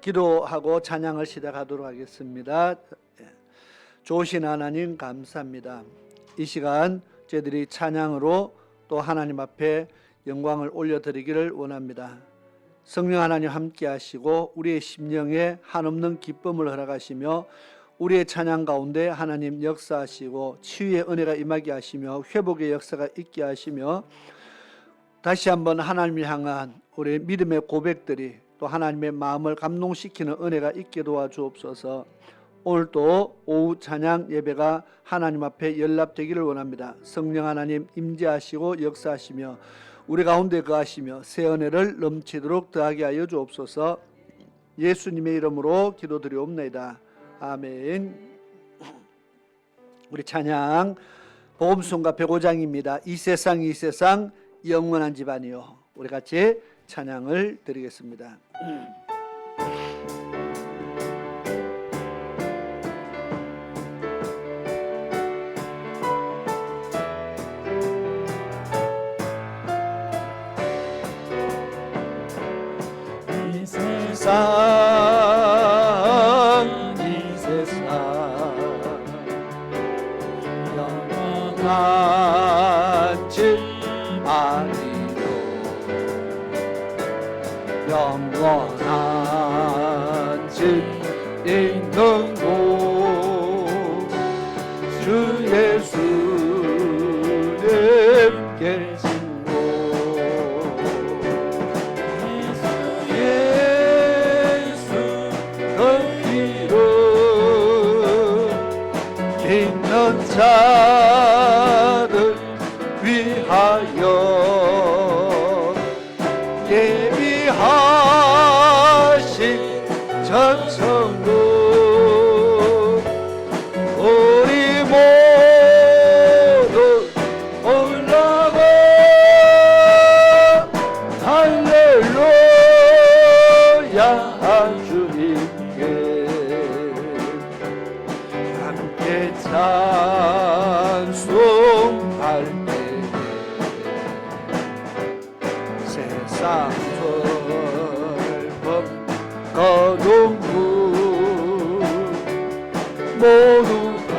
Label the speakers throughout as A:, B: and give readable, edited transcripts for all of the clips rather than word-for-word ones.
A: 기도하고 찬양을 시작하도록 하겠습니다. 좋으신 하나님 감사합니다. 이 시간 저희들이 찬양으로 또 하나님 앞에 영광을 올려드리기를 원합니다. 성령 하나님 함께 하시고 우리의 심령에 한없는 기쁨을 허락하시며 우리의 찬양 가운데 하나님 역사하시고 치유의 은혜가 임하게 하시며 회복의 역사가 있게 하시며 다시 한번 하나님을 향한 우리의 믿음의 고백들이 또 하나님의 마음을 감동시키는 은혜가 있게 도와주옵소서. 오늘도 오후 찬양 예배가 하나님 앞에 연락되기를 원합니다. 성령 하나님 임재하시고 역사하시며 우리 가운데 거하시며 새 은혜를 넘치도록 더하게 하여 주옵소서. 예수님의 이름으로 기도드리옵나이다. 아멘. 우리 찬양 복음송가 105장입니다. 이 세상 영원한 집안이요. 우리 같이 찬양을 드리겠습니다.
B: 이 세상 영원한 집 아니요 영원한 집 있는 곳 주 예수님 계신 곳 예수 그 이름 믿는 자들 위하여 예비하신 전천국 우리 모두 올라가 할렐루야 주님께 함께 찬송할 때 세상 슬픔 거룩 문 모두 다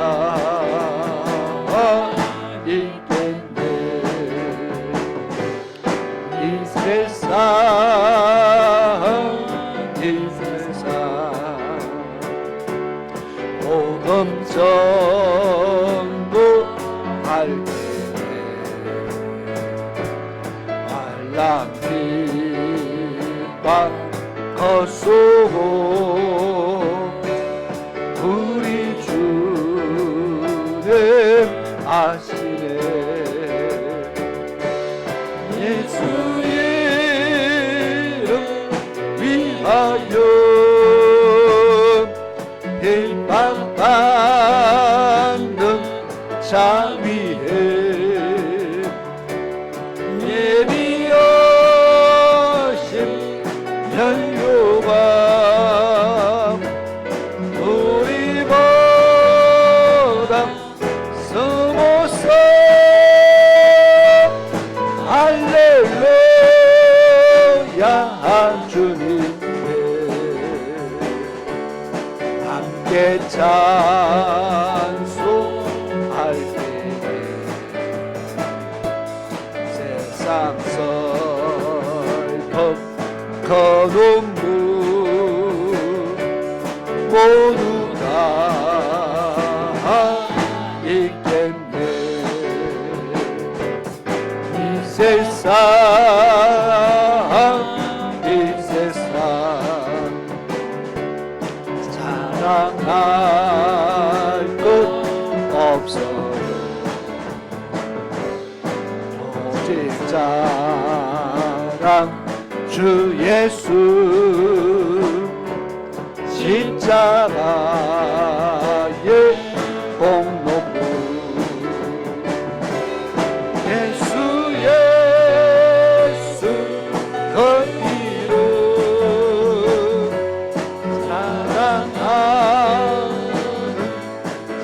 B: 있겠네. 이 세상 복음 전도할 때에 말랑 빛과 헛소고 우리 주님 아시네. 예수 이름 위하여 핍박받는 자 위에 예비하신 연료가 우리보다 스모서 할렐루야 주님께 함께 찬송할 때에 세상 슬픔 거룩 문 모두 다 있겠네. 이 세상 자랑할 것 없어요. 오직 자랑 주 예수 십자가의 공로문 예수 그 이름 사랑하는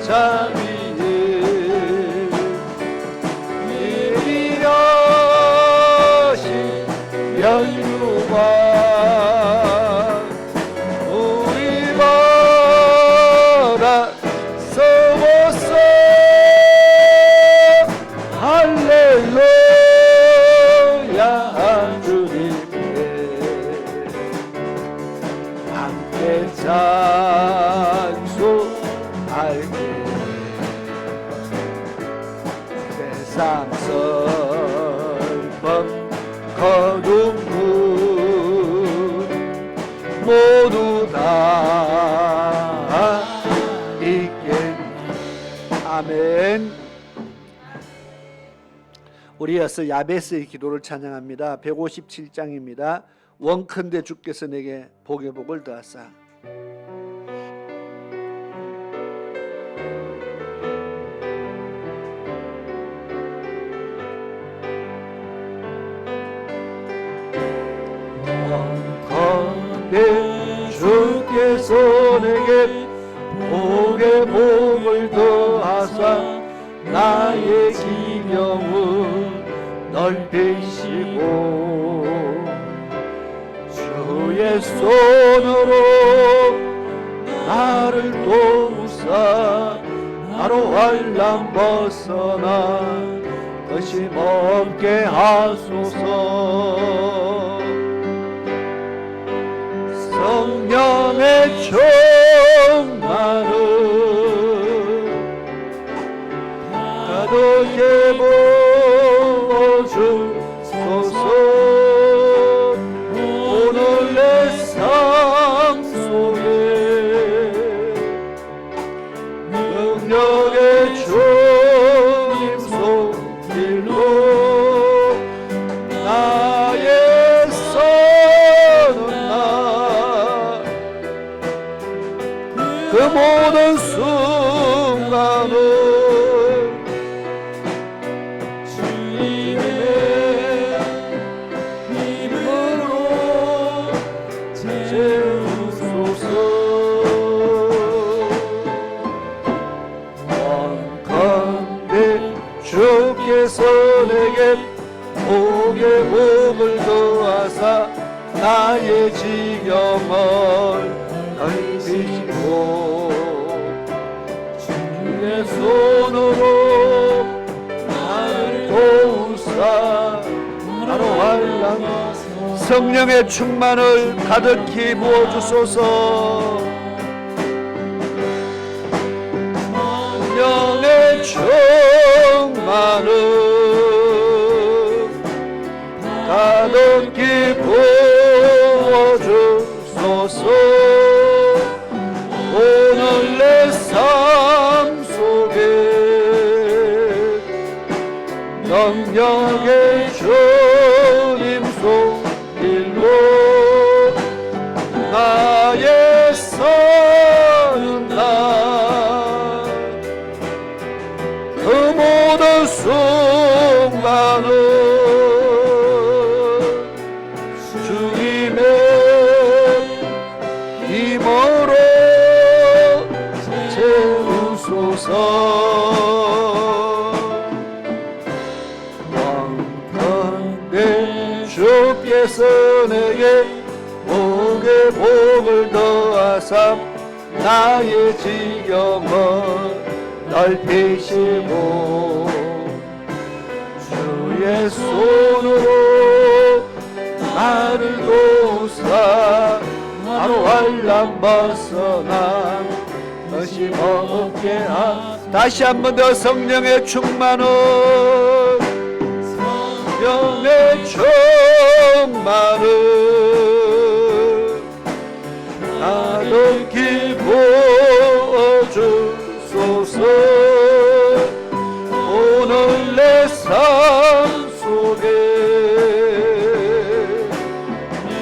B: 자 위에 예비하신 연유가 찬송할게 세상 슬픔 거룩 모두 다 있겠니.
A: 아멘. 우리 이어서 야베스의 기도를 찬양합니다. 157장입니다. 원컨대 주께서 내게 복의 복을 더하사.
B: 원컨대 주께서 내게 복의 복을 더하사 나의 지경을 넓히시고 주의 손으로 나를 도우사 나로 환난 벗어나 의심 없게 하소서. 성령의 충만을 가득히 부어주소서. 오늘 내 삶 속에 능력의 주님 손길로 나의 서는 날 그 모든 순간을 주님의 힘으로 채우소서. 원컨대 주께서 내게 복의 복을 더하사 나의 지경을 넓히시고 주의 손으로 나를 도우사 나로 환난 성령의 충만을 가득히 부어주소서. 성령의 충만을 가득히 부어주소서. 오늘 내 삶 속에 능력의 주님 손길로 나의 서는 날 그 모든 순간을 주님의 힘으로 채우소서. 원컨대 주께서 내게 복의 복을 더하사 나의 지경을 넓히시고 주의 손으로 나를 도우사 나로 환난 벗어나 의심 없게 다시 한 번 더 성령의 충만을 성령의 충만을 가득히 부어주소서. 오늘 내 삶 속에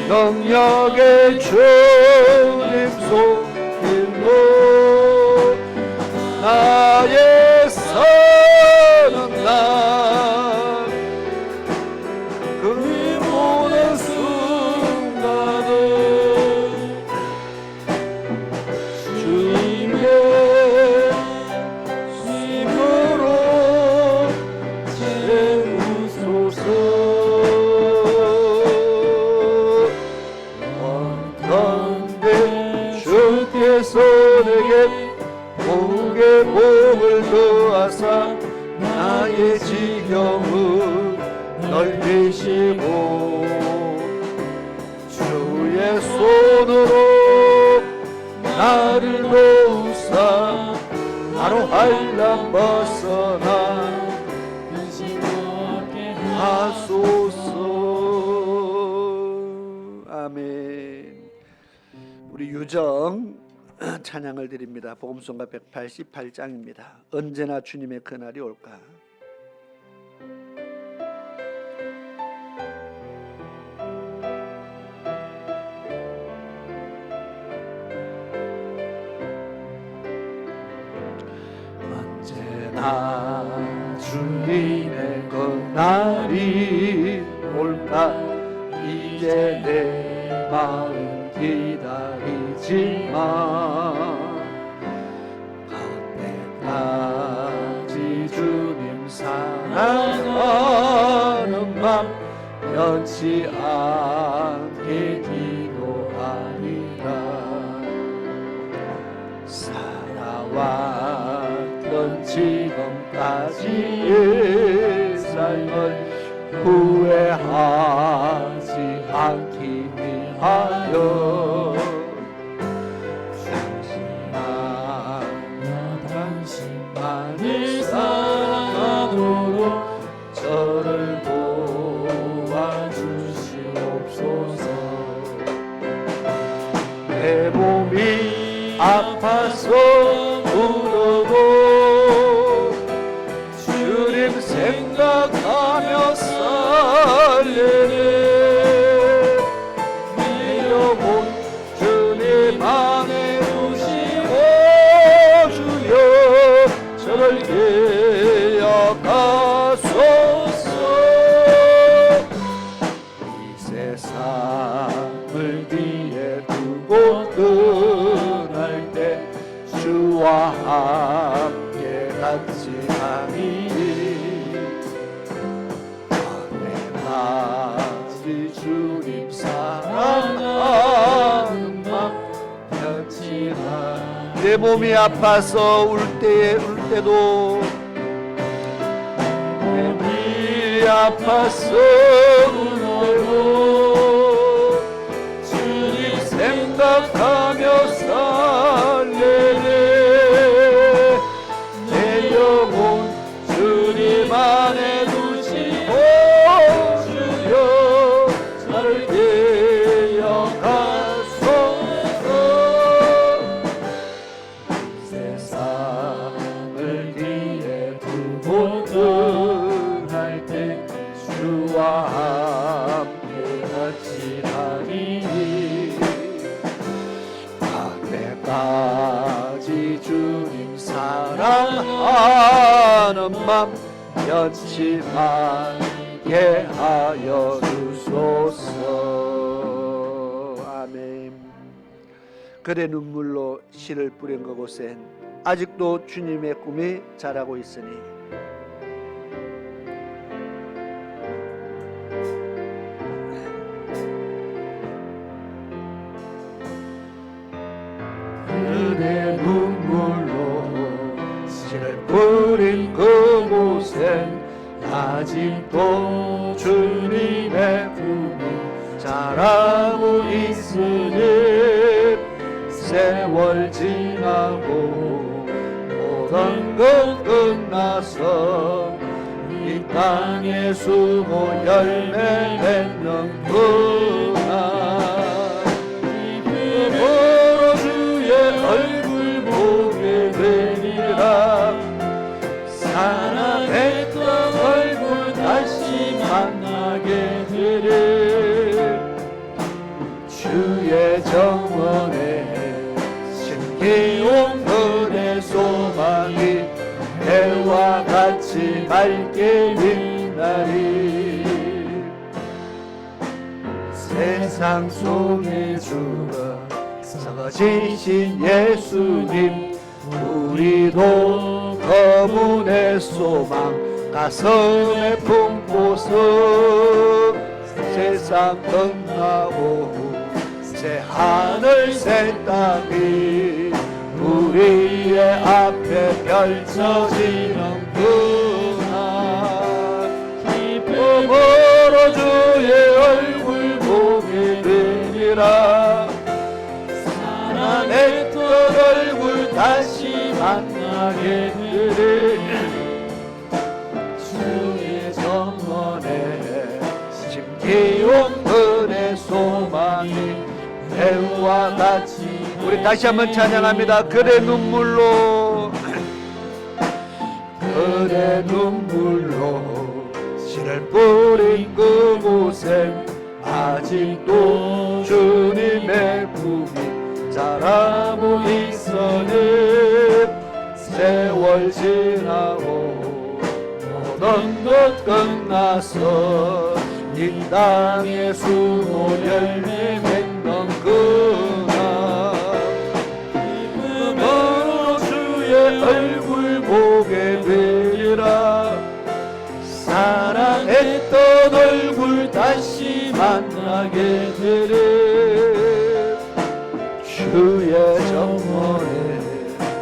B: 능력의 주님 손길로 나의 서는 날 그 모든 순간을 주님의 힘으로 채우소서. 원컨대 주께서 내게 복의 복을 더하사 나의 지경을 넓히시고 주의 손으로 말라 벗어나
C: 근심 없게
B: 하소서.
A: 아멘. 우리 유정 찬양을 드립니다. 복음송가 188장입니다. 언제나 주님의 그날이 올까.
B: 언제나 주님의 그날이 올까. 이제 내 마음 기다리지만 그때까지 주님 사랑하는 맘 변치 않게 기도하리라. 살아왔던 지금까지의 삶을 후회하지 않기 위하여 당신만을 사랑하도록 저를 도와주시옵소서. 내 몸이 아파서 울어도 주님 생각하며 살래네. 내 영혼 주님 안에 두시고 주여 저를 계약하소서. 이 세상을 뒤에 두고 떠날 때 주와 함께 같이 하리니 언제까지 주님 사랑하는 맘 변치 않.
A: 내 몸이 아파서 울 때도
B: 내 몸이 아파서 울어도 주님 생각하며 살래네. 내 영혼 주님 안에 두시고 주여 나를 계약하소서. 세상을 뒤에 두고 떠날 때 주와 함께 같이 하리니 그때까지 주님 사랑하는 맘 변치 않게 하여 주소서.
A: 아멘. 그대 눈물로 씨를 뿌린 그곳엔 아직도 주님의 꿈이 자라고 있으니
B: 그대 눈물로 씨를 뿌린 그곳엔 아직도 주님의 꿈이 자라고 있으니 세월 지나고 모든 것 끝나서 이 땅에 수고 열매 맺는 그날 기쁨으로 주의 얼굴 보게 되리라. 사랑했던 얼굴 다시 만나게 되리. 주의 정원에 신기온 그대 소망이 해와 같이 맑게 빛나리. 세상 속에 주가 썩어지신 예수님 우리도 그분의 소망 가슴에 품고서 세상 끝나고 새 하늘 새 땅이 우리의 앞에 펼쳐지는 그날 기쁨으로 주의 얼굴 보게 되리라. 사랑했던 얼굴 다시 만나게 되리라. 해와 같이. 우리 다시 한번 찬양합니다. 그대 눈물로 그대 눈물로 씨를 뿌린 그곳에 아직도 주님의 품이 자라고 있으니 세월 지나고 모든 것 끝나서 이 땅에 수고 열매 맺는 그날 기쁨으로 주의 얼굴 보게 되리라. 사랑했던 얼굴 다시 만나게 되리. 주의 정원에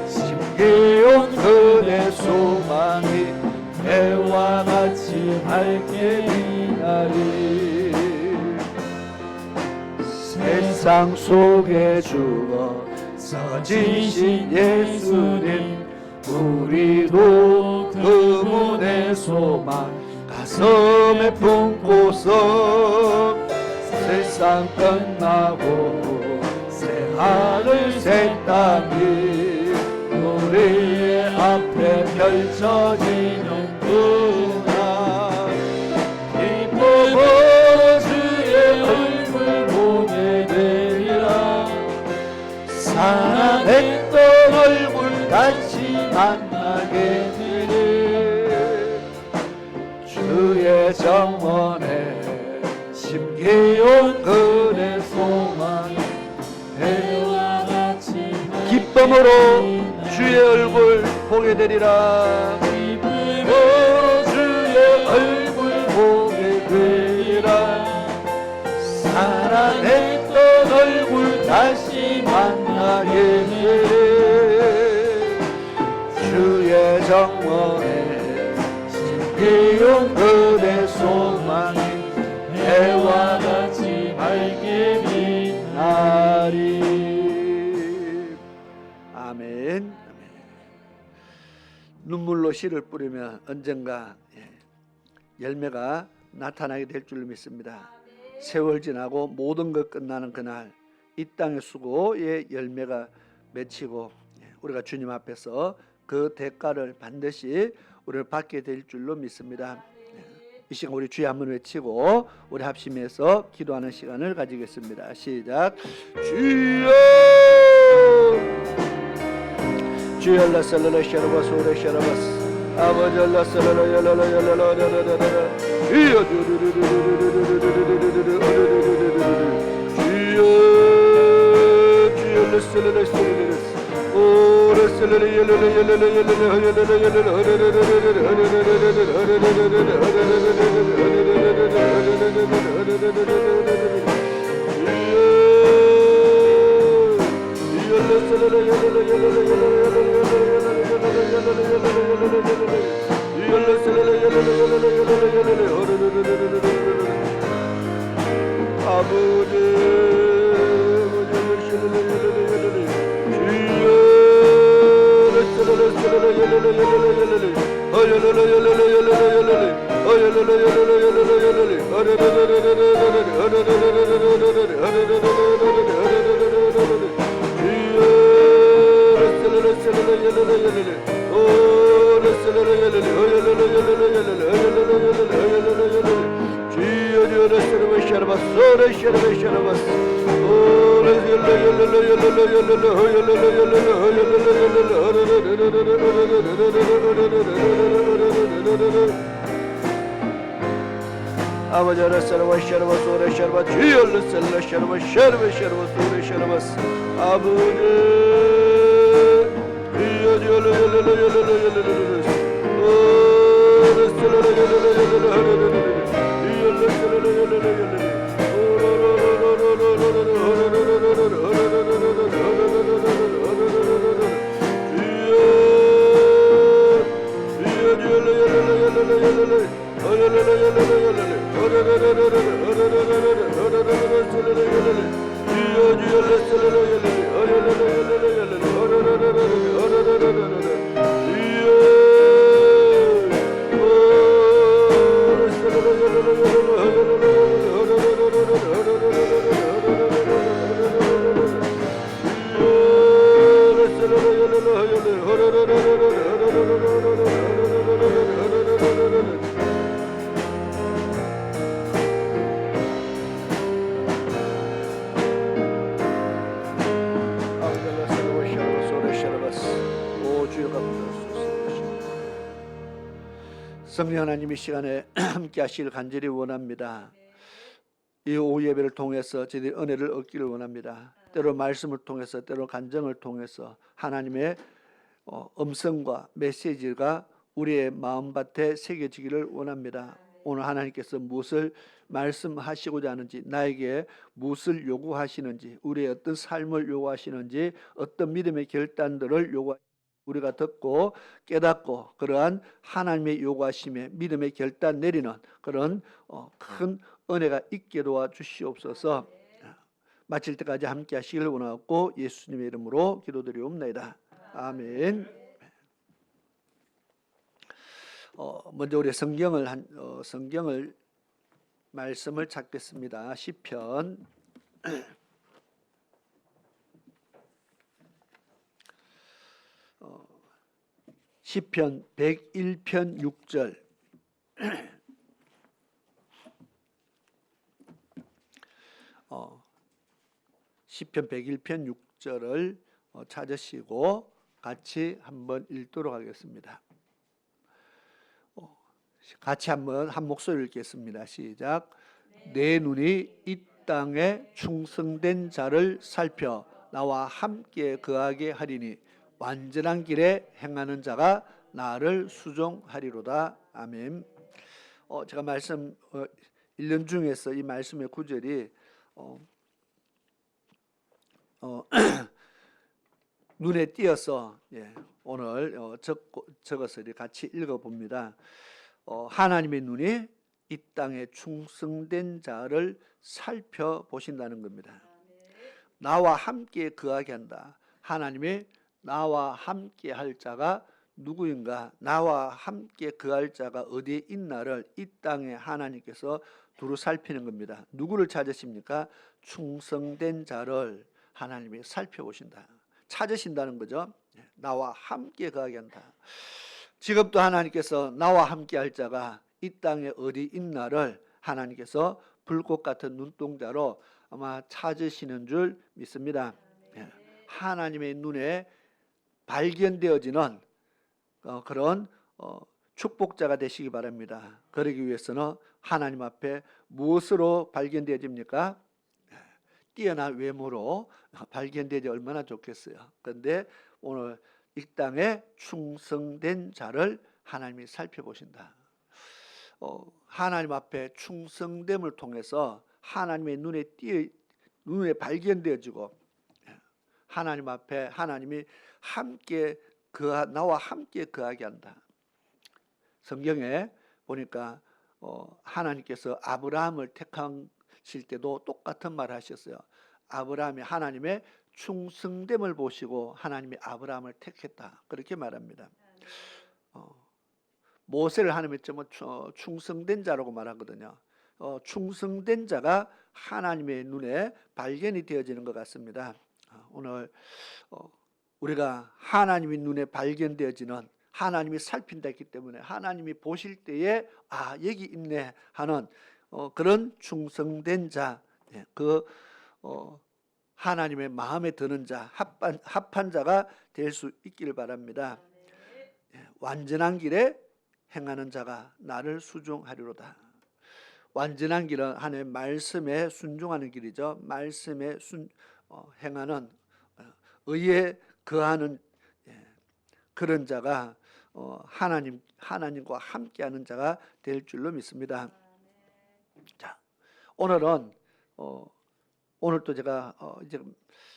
B: 심기온 그대 소망이 해와 같이 밝게 빛나리. 세상 속에 죽어 서지신 예수님 우리도 그분의 소망 가슴에 품고서 세상 끝나고 새 하늘 새 땅이 우리 앞에 펼쳐지는 그날 기쁨으로 주의 얼굴 보게 되리라. 사랑했던 얼굴 다시 만나게 되리. 주의 정원에 심기온 그대 소망
C: 해와 같이
B: 기쁨으로 주의 얼굴 보게 되리라. 기쁨으로 주의 얼굴 보게 되리라. 사랑했던 얼굴 다시 만나게 되리. 주의 정원에 심기온 그대 소망이 해와 같이 밝게 빛나리. 아멘. 눈물로 씨를 뿌리면 언젠가 열매가 나타나게 될 줄 믿습니다. 세월 지나고 모든 것 끝나는 그날 이 땅의 수고의 열매가 맺히고 우리가 주님 앞에서 그 대가를 반드시 우리를 받게 될 줄로 믿습니다. 이 시간 우리 주의 한번 외치고 우리 합심해서 기도하는 시간을 가지겠습니다. 시작. 주여 주여 라살라 샤라바 소레 샤라바스 아버지 라살라 열라라 열라라 주여 주여 라살라 소레 오 라살라 열라라 아버지 라살라 샤라바 소레 샤라바 주여 라살라 샤라바 샤라바 샤라바 소레 샤라바스 아버지 주여 성령 하나님 이 시간에 함께 하시길 간절히 원합니다. 이 오후 예배를 통해서 저희들이 은혜를 얻기를 원합니다. 때로 말씀을 통해서, 때로 간증을 통해서 하나님의 음성과 메시지가 우리의 마음밭에 새겨지기를 원합니다. 오늘 하나님께서 무엇을 말씀하시고자 하는지, 나에게 무엇을 요구하시는지, 우리의 어떤 삶을 요구하시는지, 어떤 믿음의 결단들을 우리가 듣고 깨닫고 그러한 하나님의 요구하심에 믿음의 결단 내리는 그런 큰 은혜가 있게 도와주시옵소서. 마칠 때까지 함께 하시기를 원하고 예수님의 이름으로 기도드리옵나이다. 아멘. 먼저 우리 성경을 말씀을 찾겠습니다. 시편 101편 6절. 시편 101편 6절을 찾으시고 같이 한번 읽도록 하겠습니다. 같이 한번 한 목소리를 읽겠습니다. 시작. 내 눈이 이 땅에 충성된 자를 살펴 나와 함께 거하게 하리니 완전한 길에 행하는 자가 나를 수종하리로다. 아멘. 제가 말씀 읽는 중에서 이 말씀의 구절이 눈에 띄어서 오늘 적어서 같이 읽어봅니다. 하나님의 눈이 이 땅에 충성된 자를 살펴보신다는 겁니다. 나와 함께 거하게 한다. 하나님이 나와 함께 할 자가 누구인가? 나와 함께 거할 자가 어디에 있나를 이 땅에 하나님께서 두루 살피는 겁니다. 누구를 찾으십니까? 충성된 자를 하나님이 살펴보신다. 찾으신다는 거죠. 나와 함께 거하게 한다. 지금도 하나님께서 나와 함께 할 자가 이 땅에 어디 있나를 하나님께서 불꽃 같은 눈동자로 아마 찾으시는 줄 믿습니다. 하나님의 눈에 발견되어지는 그런 축복자가 되시기 바랍니다. 그러기 위해서는 하나님 앞에 무엇으로 발견되어집니까? 뛰어난 외모로 발견되지 얼마나 좋겠어요. 그런데 오늘 이 땅에 충성된 자를 하나님이 살펴보신다. 하나님 앞에 충성됨을 통해서 하나님의 눈에 발견되어지고 하나님 앞에 하나님이 나와 함께 거하게 한다. 성경에 보니까 하나님께서 아브라함을 택하실 때도 똑같은 말을 하셨어요. 아브라함이 하나님의 충성됨을 보시고 하나님이 아브라함을 택했다. 그렇게 말합니다. 모세를 하나님이 충성된 자라고 말하거든요. 충성된 자가 하나님의 눈에 발견이 되어지는 것 같습니다. 오늘 우리가 하나님의 눈에 발견되어지는, 하나님이 살핀다 했기 때문에 하나님이 보실 때에 여기 있네 하는 그런 충성된 자, 하나님의 마음에 드는 자, 합한 자가 될 수 있기를 바랍니다. 완전한 길에 행하는 자가 나를 수종하리로다. 완전한 길은 하나님의 말씀에 순종하는 길이죠. 말씀에 행하는 의에 거하는 그런 자가 하나님과 함께하는 자가 될 줄로 믿습니다. 자, 오늘도 제가 이제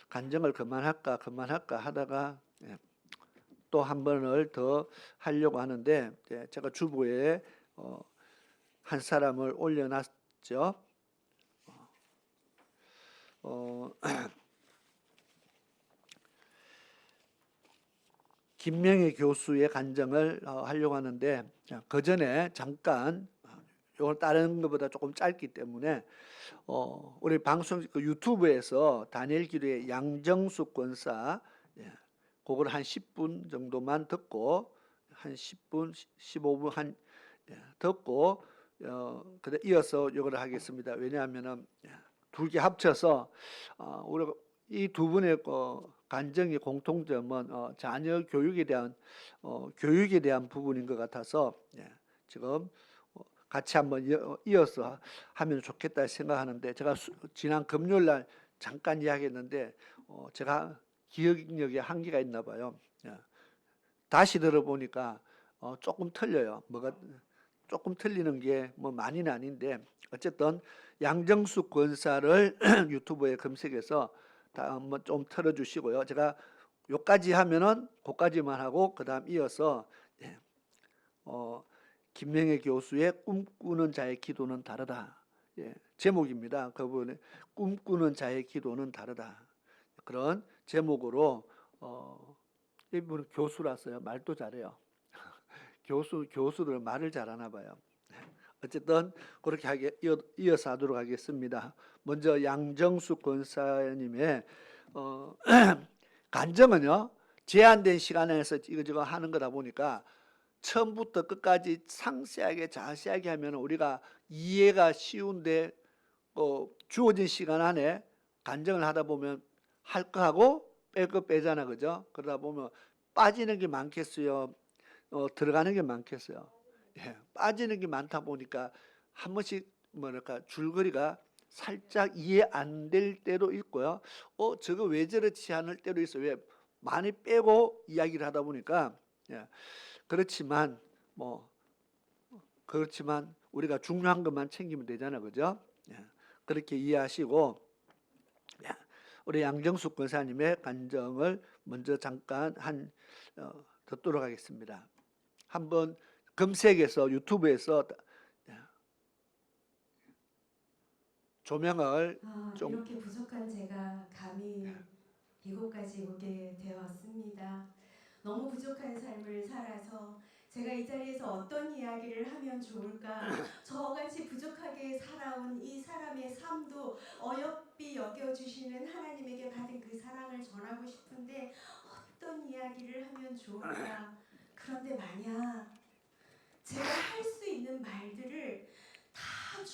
B: 간증을 그만할까 하다가 또 한 번을 더 하려고 하는데 제가 주보에 한 사람을 올려놨죠. 김명희 교수의 간증을 하려고 하는데 그 전에 잠깐 이건 다른 것보다 조금 짧기 때문에 우리 방송 유튜브에서 다니엘 기도의 양정숙 권사 그걸 한 10분 정도만 듣고 한 10분 15분 듣고 그다음 이어서 이걸 하겠습니다. 왜냐하면은 두 개 합쳐서 우리가 이 두 분의 간증의 공통점은 자녀 교육에 대한 부분인 것 같아서
A: 지금 같이 한번 이어서 하면 좋겠다 생각하는데 제가 지난 금요일 날 잠깐 이야기했는데 제가 기억력에 한계가 있나 봐요. 예. 다시 들어보니까 조금 틀려요. 뭐가 조금 틀리는 게 뭐 많이는 아닌데 어쨌든 양정숙 권사를 유튜브에 검색해서 다 한번 좀 틀어주시고요. 제가 요까지 하면은 그까지만 하고 그다음 이어서 예, 김명애 교수의 꿈꾸는 자의 기도는 다르다. 예, 제목입니다. 그분의 꿈꾸는 자의 기도는 다르다. 그런 제목으로 이분은 교수라서요. 말도 잘해요. 교수들 말을 잘하나 봐요. 어쨌든 그렇게 이어서 하도록 하겠습니다. 먼저 양정숙 권사님의 간증은요. 제한된 시간 안에서 이거 하는 거다 보니까 처음부터 끝까지 상세하게 자세하게 하면 우리가 이해가 쉬운데 주어진 시간 안에 간증을 하다 보면 할 거 하고 뺄 거 빼잖아, 그죠? 그러다 보면 빠지는 게 많겠어요. 들어가는 게 많겠어요. 예, 빠지는 게 많다 보니까 한 번씩 뭐랄까 줄거리가 살짝 이해 안 될 때도 있고요. 저거 왜 저렇지 않을 때도 있어요. 왜 많이 빼고 이야기를 하다 보니까 예, 그렇지만 우리가 중요한 것만 챙기면 되잖아, 그죠? 예, 그렇게 이해하시고 우리 양정숙 권사님의 간증을 먼저 잠깐 듣도록 하겠습니다. 한번 검색해서 유튜브에서 조명을 좀
D: 이렇게 부족한 제가 감히 이곳까지 오게 되었습니다. 너무 부족한 삶을 살아서 제가 이 자리에서 어떤 이야기를 하면 좋을까? 저같이 부족하게 살아온 이 사람의 삶도 어여삐 여겨주시는 하나님에게 받은 그 사랑을 전하고 싶은데 어떤 이야기를 하면 좋을까? 그런데 만약 제가 할 수 있는 말들을 다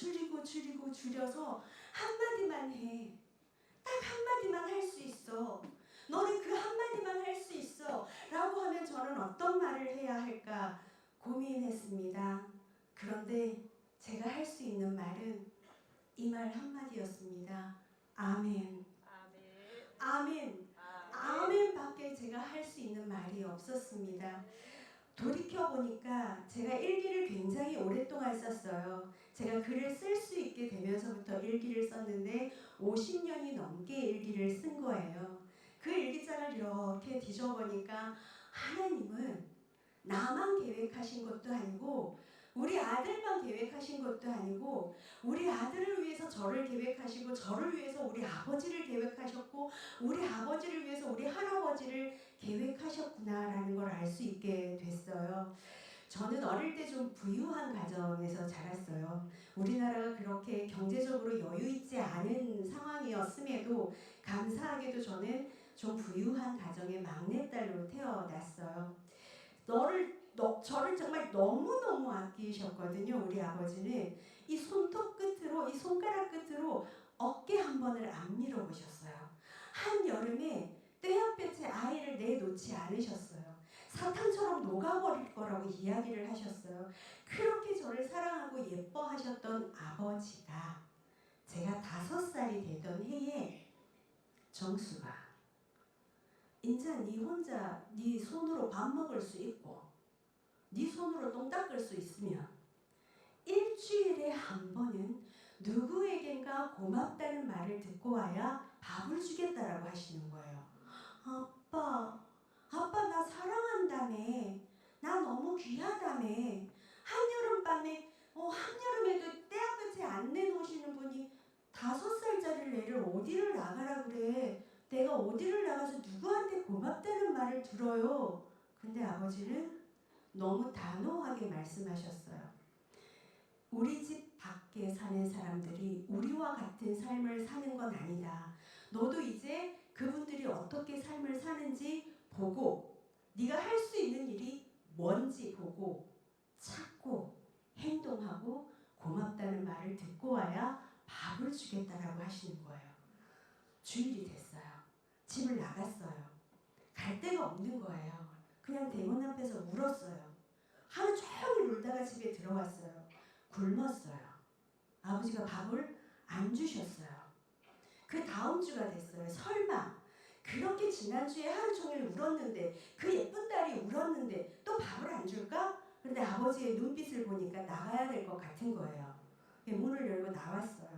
D: 줄여서 한마디만 해. 딱 한마디만 할 수 있어. 너는 그 한마디만 할 수 있어. 라고 하면 저는 어떤 말을 해야 할까 고민했습니다. 그런데 제가 할 수 있는 말은 이 말 한마디였습니다. 아멘. 아멘. 아멘 밖에 제가 할 수 있는 말이 없었습니다. 돌이켜보니까 제가 일기를 굉장히 오랫동안 썼어요. 제가 글을 쓸 수 있게 되면서부터 일기를 썼는데 50년이 넘게 일기를 쓴 거예요. 그 일기장을 이렇게 뒤져보니까 하나님은 나만 계획하신 것도 아니고 우리 아들만 계획하신 것도 아니고 우리 아들을 위해서 저를 계획하시고 저를 위해서 우리 아버지를 계획하셨고 우리 아버지를 위해서 우리 할아버지를 계획하셨구나라는 걸 알 수 있게 됐어요. 저는 어릴 때 좀 부유한 가정에서 자랐어요. 우리나라가 그렇게 경제적으로 여유 있지 않은 상황이었음에도 감사하게도 저는 좀 부유한 가정의 막내딸로 태어났어요. 저를 정말 너무너무 아끼셨거든요. 우리 아버지는 이 손톱 끝으로 이 손가락 끝으로 어깨 한 번을 안 밀어보셨어요. 한 여름에 떼약볕에 아이를 내놓지 않으셨어요. 사탕처럼 녹아버릴 거라고 이야기를 하셨어요. 그렇게 저를 사랑하고 예뻐하셨던 아버지가 제가 5살이 되던 해에 정수가 인자 네 혼자 네 손으로 밥 먹을 수 있고 네 손으로 똥 닦을 수 있으면 일주일에 한 번은 누구에겐가 고맙다는 말을 듣고 와야 밥을 주겠다라고 하시는 거예요. 아빠 나 사랑한다며. 나 너무 귀하다며. 한여름밤에 한여름에도 떼약볕에 안 내놓으시는 분이 5살짜리 애를 어디를 나가라 그래. 내가 어디를 나가서 누구한테 고맙다는 말을 들어요. 근데 아버지는 너무 단호하게 말씀하셨어요. 우리 집 밖에 사는 사람들이 우리와 같은 삶을 사는 건 아니다. 너도 이제 그분들이 어떻게 삶을 사는지 보고 네가 할 수 있는 일이 뭔지 보고 찾고 행동하고 고맙다는 말을 듣고 와야 밥을 주겠다라고 하시는 거예요. 주일이 됐어요. 집을 나갔어요. 갈 데가 없는 거예요. 그냥 대문 앞에서 울었어요. 하루 종일 울다가 집에 들어왔어요. 굶었어요. 아버지가 밥을 안 주셨어요. 그 다음 주가 됐어요. 설마 그렇게 지난주에 하루 종일 울었는데 그 예쁜 딸이 울었는데 또 밥을 안 줄까? 그런데 아버지의 눈빛을 보니까 나가야 될 것 같은 거예요. 문을 열고 나왔어요.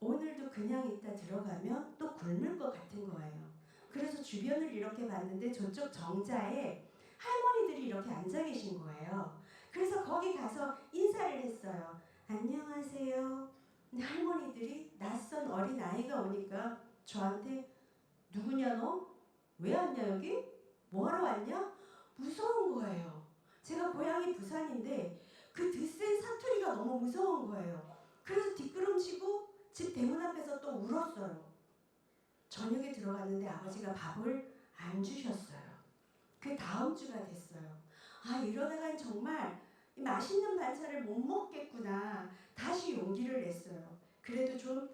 D: 오늘도 그냥 있다 들어가면 또 굶을 것 같은 거예요. 그래서 주변을 이렇게 봤는데 저쪽 정자에 할머니들이 이렇게 앉아 계신 거예요. 그래서 거기 가서 인사를 했어요. 안녕하세요. 근데 할머니들이 낯선 어린 아이가 오니까 저한테 누구냐 너? 왜 왔냐 여기? 뭐하러 왔냐? 무서운 거예요. 제가 고향이 부산인데 그 드센 사투리가 너무 무서운 거예요. 그래서 뒷걸음치고 집 대문 앞에서 또 울었어요. 저녁에 들어갔는데 아버지가 밥을 안 주셨어요. 그 다음 주가 됐어요. 아 이러다간 정말 맛있는 반찬을 못 먹겠구나. 다시 용기를 냈어요. 그래도 좀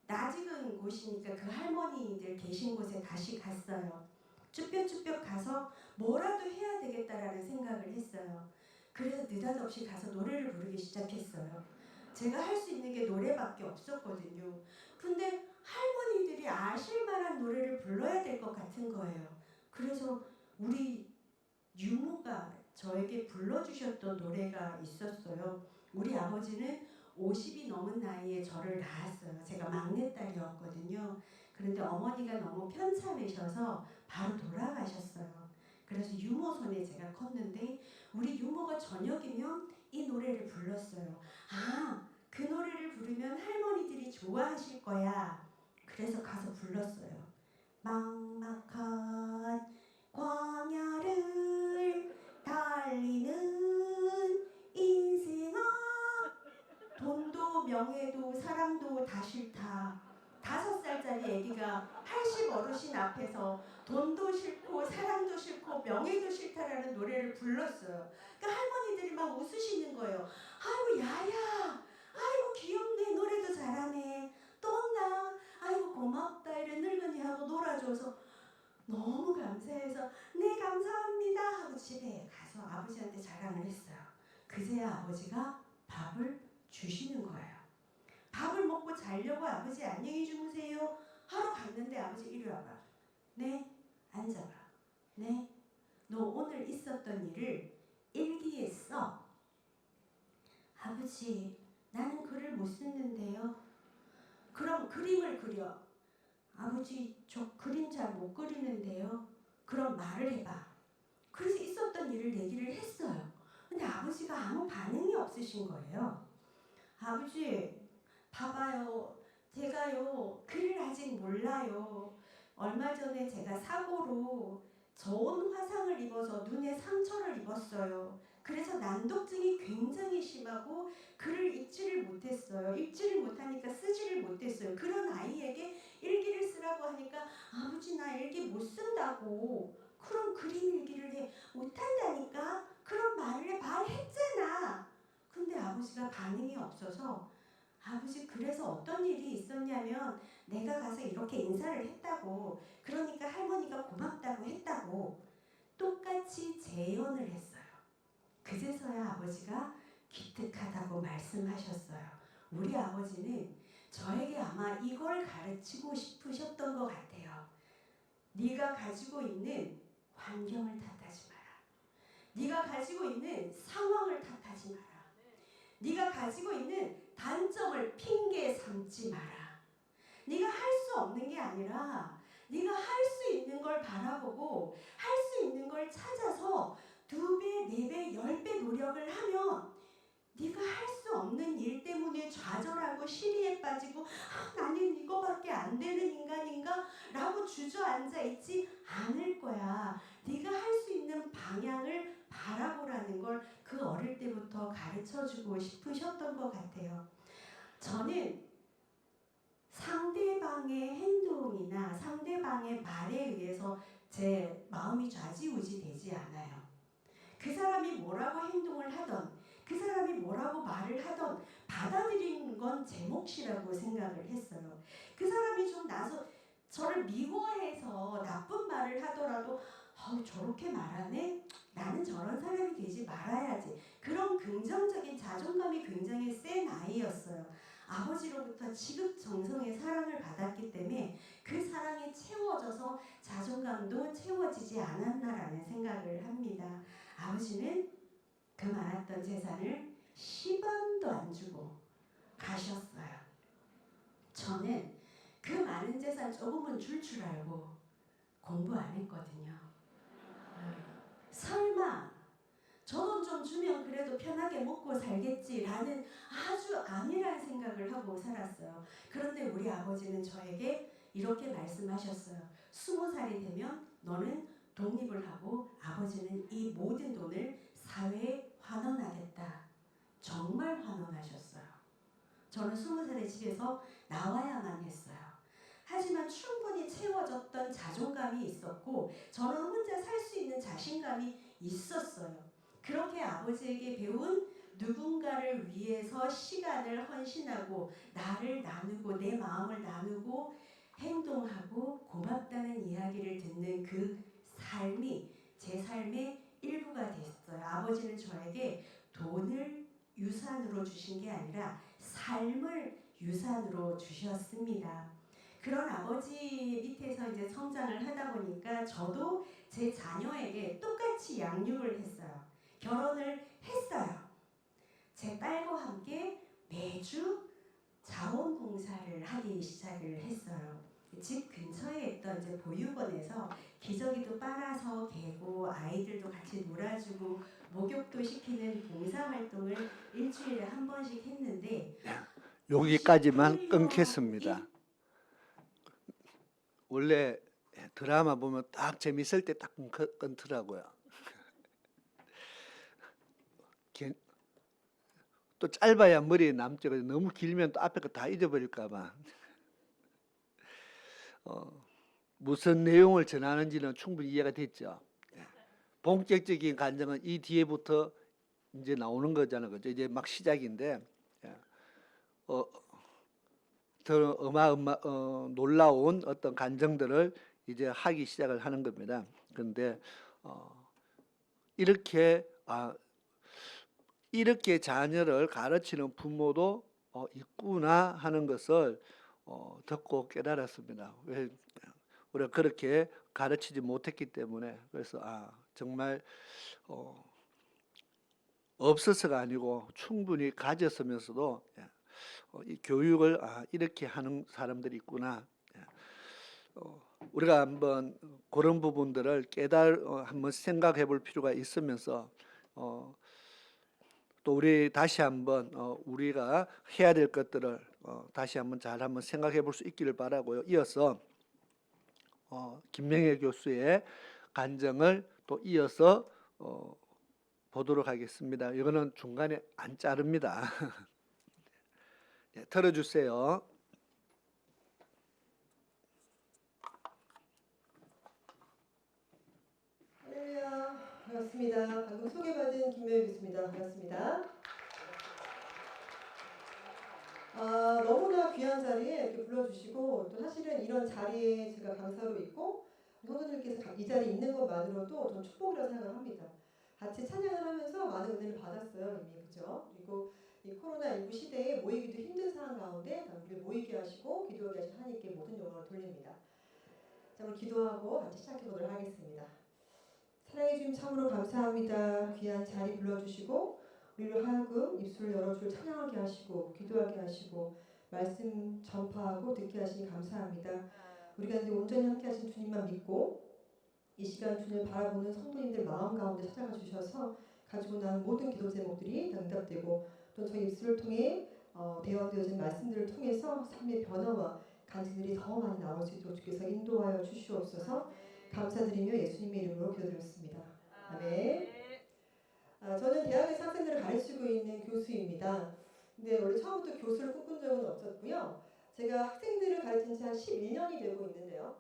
D: 낯익은 곳이니까 그 할머니들 계신 곳에 다시 갔어요. 쭈뼛쭈뼛 가서 뭐라도 해야 되겠다라는 생각을 했어요. 그래서 느닷없이 가서 노래를 부르기 시작했어요. 제가 할 수 있는 게 노래밖에 없었거든요. 근데 할머니들이 아실 만한 노래를 불러야 될 것 같은 거예요. 그래서 우리 유모가 저에게 불러주셨던 노래가 있었어요. 우리 아버지는 50이 넘은 나이에 저를 낳았어요. 제가 막내딸이었거든요. 그런데 어머니가 너무 편찮으셔서 바로 돌아가셨어요. 그래서 유모 손에 제가 컸는데 우리 유모가 저녁이면 이 노래를 불렀어요. 아, 그 노래를 부르면 할머니들이 좋아하실 거야. 그래서 가서 불렀어요. 막막한 광야를 달리는 인생아 돈도 명예도 사랑도 다 싫다. 5살짜리 애기가 80 어르신 앞에서 돈도 싫고 사랑도 싫고 명예도 싫다라는 노래를 불렀어요. 그러니까 할머니들이 막 웃으시는 거예요. 아이고 야야, 아이고 귀엽네, 노래도 잘하네, 또 온나, 아이고 고맙다, 이런 늙은이하고 놀아줘서 너무 감사해서 네 감사합니다 하고 집에 가서 아버지한테 자랑을 했어요. 그제야 아버지가 밥을 주시는 거예요. 밥을 먹고 자려고 아버지 안녕히 주무세요 하러 갔는데 아버지 이리 와봐. 네, 앉아봐. 네, 너 오늘 있었던 일을 일기에 써. 아버지, 나는 글을 못 쓰는데요. 그럼 그림을 그려. 아버지, 저 그림 잘 못 그리는데요. 그럼 말을 해봐. 그래서 있었던 일을 얘기를 했어요. 근데 아버지가 아무 반응이 없으신 거예요. 아버지, 봐봐요. 제가요, 글을 아직 몰라요. 얼마 전에 제가 사고로 저온 화상을 입어서 눈에 상처를 입었어요. 그래서 난독증이 굉장히 심하고 글을 읽지를 못했어요. 읽지를 못하니까 쓰지를 못했어요. 그런 아이에게 일기를 쓰라고 하니까 아버지 나 일기 못 쓴다고. 그럼 그림 일기를 해. 못한다니까? 그럼 말을 해. 말했잖아. 근데 아버지가 반응이 없어서 아버지 그래서 어떤 일이 있었냐면 내가 가서 이렇게 인사를 했다고. 그러니까 할머니가 고맙다고 했다고. 똑같이 재연을 했어요. 그제서야 아버지가 기특하다고 말씀하셨어요. 우리 아버지는 저에게 아마 이걸 가르치고 싶으셨던 것 같아요. 네가 가지고 있는 환경을 탓하지 마라. 네가 가지고 있는 상황을 탓하지 마라. 네가 가지고 있는 단점을 핑계 삼지 마라. 네가 할 수 없는 게 아니라 네가 할 수 있는 걸 바라보고 할 수 있는 걸 찾아서 2배, 4배, 10배 노력을 하면 네가 할 수 없는 일 때문에 좌절하고 시리에 빠지고 나는 이거밖에 안 되는 인간인가? 라고 주저앉아 있지 않을 거야. 네가 할 수 있는 방향을 바라보라는 걸 그 어릴 때부터 가르쳐주고 싶으셨던 것 같아요. 저는 상대방의 행동이나 상대방의 말에 의해서 제 마음이 좌지우지 되지 않아요. 그 사람이 뭐라고 행동을 하던 그 사람이 뭐라고 말을 하던 받아들이는 건 제 몫이라고 생각을 했어요. 그 사람이 좀 나서 저를 미워해서 나쁜 말을 하더라도 저렇게 말하네? 나는 저런 사람이 되지 말아야지. 그런 긍정적인 자존감이 굉장히 센 아이였어요. 아버지로부터 지극정성의 사랑을 받았기 때문에 그 사랑이 채워져서 자존감도 채워지지 않았나라는 생각을 합니다. 아버지는 그 많았던 재산을 10원도 안 주고 가셨어요. 저는 그 많은 재산 조금은 줄 알고 공부 안 했거든요. 설마 저 돈 좀 주면 그래도 편하게 먹고 살겠지라는 아주 안일한 생각을 하고 살았어요. 그런데 우리 아버지는 저에게 이렇게 말씀하셨어요. 20살이 되면 너는 독립을 하고 아버지는 이 모든 돈을 사회에 환원하겠다. 정말 환원하셨어요. 저는 20살에 집에서 나와야만 했어요. 하지만 충분히 채워졌던 자존감이 있었고 저는 혼자 살 수 있는 자신감이 있었어요. 그렇게 아버지에게 배운 누군가를 위해서 시간을 헌신하고 나를 나누고 내 마음을 나누고 행동하고 고맙다는 이야기를 듣는 그 삶이 제 삶의 일부가 됐어요. 아버지는 저에게 돈을 유산으로 주신 게 아니라 삶을 유산으로 주셨습니다. 그런 아버지 밑에서 이제 성장을 하다 보니까 저도 제 자녀에게 똑같이 양육을 했어요. 결혼을 했어요. 제 딸과 함께 매주 자원봉사를 하기 시작을 했어요. 집 근처에 있던 이제 보육원에서 기저귀도 빨아서 개고 아이들도 같이 놀아주고 목욕도 시키는 봉사활동을 일주일에 한 번씩 했는데
B: 여기까지만 끊겠습니다. 원래 드라마 보면 딱 재밌을 때 딱 끊더라고요. 또 짧아야 머리에 남죠. 너무 길면 또 앞에 거 다 잊어버릴까 봐. 무슨 내용을 전하는지는 충분히 이해가 됐죠. 본격적인 감정은 이 뒤에부터 이제 나오는 거잖아요. 그죠? 이제 막 시작인데, 더 놀라운 어떤 감정들을 이제 하기 시작을 하는 겁니다. 그런데 이렇게 자녀를 가르치는 부모도 있구나 하는 것을 듣고 깨달았습니다. 왜 우리가 그렇게 가르치지 못했기 때문에. 그래서 정말 없어서가 아니고 충분히 가졌으면서도 이 교육을 이렇게 하는 사람들이 있구나. 우리가 한번 그런 부분들을 한번 생각해 볼 필요가 있으면서 또 우리 다시 한번 우리가 해야 될 것들을 다시 한번 잘 한번 생각해 볼 수 있기를 바라고요. 이어서 김명애 교수의 간증을 또 이어서 보도록 하겠습니다. 이거는 중간에 안 자릅니다. 네, 들어주세요.
E: 할렐루야, 반갑습니다. 방금 소개받은 김명희 교수입니다. 반갑습니다. 너무나 귀한 자리에 이렇게 불러주시고 또 사실은 이런 자리에 제가 강사로 있고 성도님께서 이 자리에 있는 것만으로도 전 축복이라고 생각을 합니다. 같이 찬양을 하면서 많은 은혜를 받았어요 이미. 그죠? 그리고 이 코로나19 시대에 모이기도 힘든 상황 가운데 우리를 모이게 하시고 기도하게 하신 하나님께 모든 영광을 돌립니다. 자, 우리 기도하고 같이 시작해 보도록 하겠습니다. 사랑해 주님 참으로 감사합니다. 귀한 자리 불러주시고 우리를 하여금 입술을 열어줄 찬양하게 하시고 기도하게 하시고 말씀 전파하고 듣게 하시니 감사합니다. 우리가 이제 온전히 함께 하신 주님만 믿고 이 시간 주님을 바라보는 성도님들 마음 가운데 찾아가 주셔서 가지고 난 모든 기도 제목들이 응답되고 또 저희 입술을 통해 대화되어진 말씀들을 통해서 삶의 변화와 간증들이 더 많이 나올 수 있도록 주께서 인도하여 주시옵소서. 감사드리며 예수님의 이름으로 기도드렸습니다. 아멘. 저는 대학에서 학생들을 가르치고 있는 교수입니다. 근데 원래 처음부터 교수를 꿈꾼 적은 없었고요. 제가 학생들을 가르친 지 한 11년이 되고 있는데요.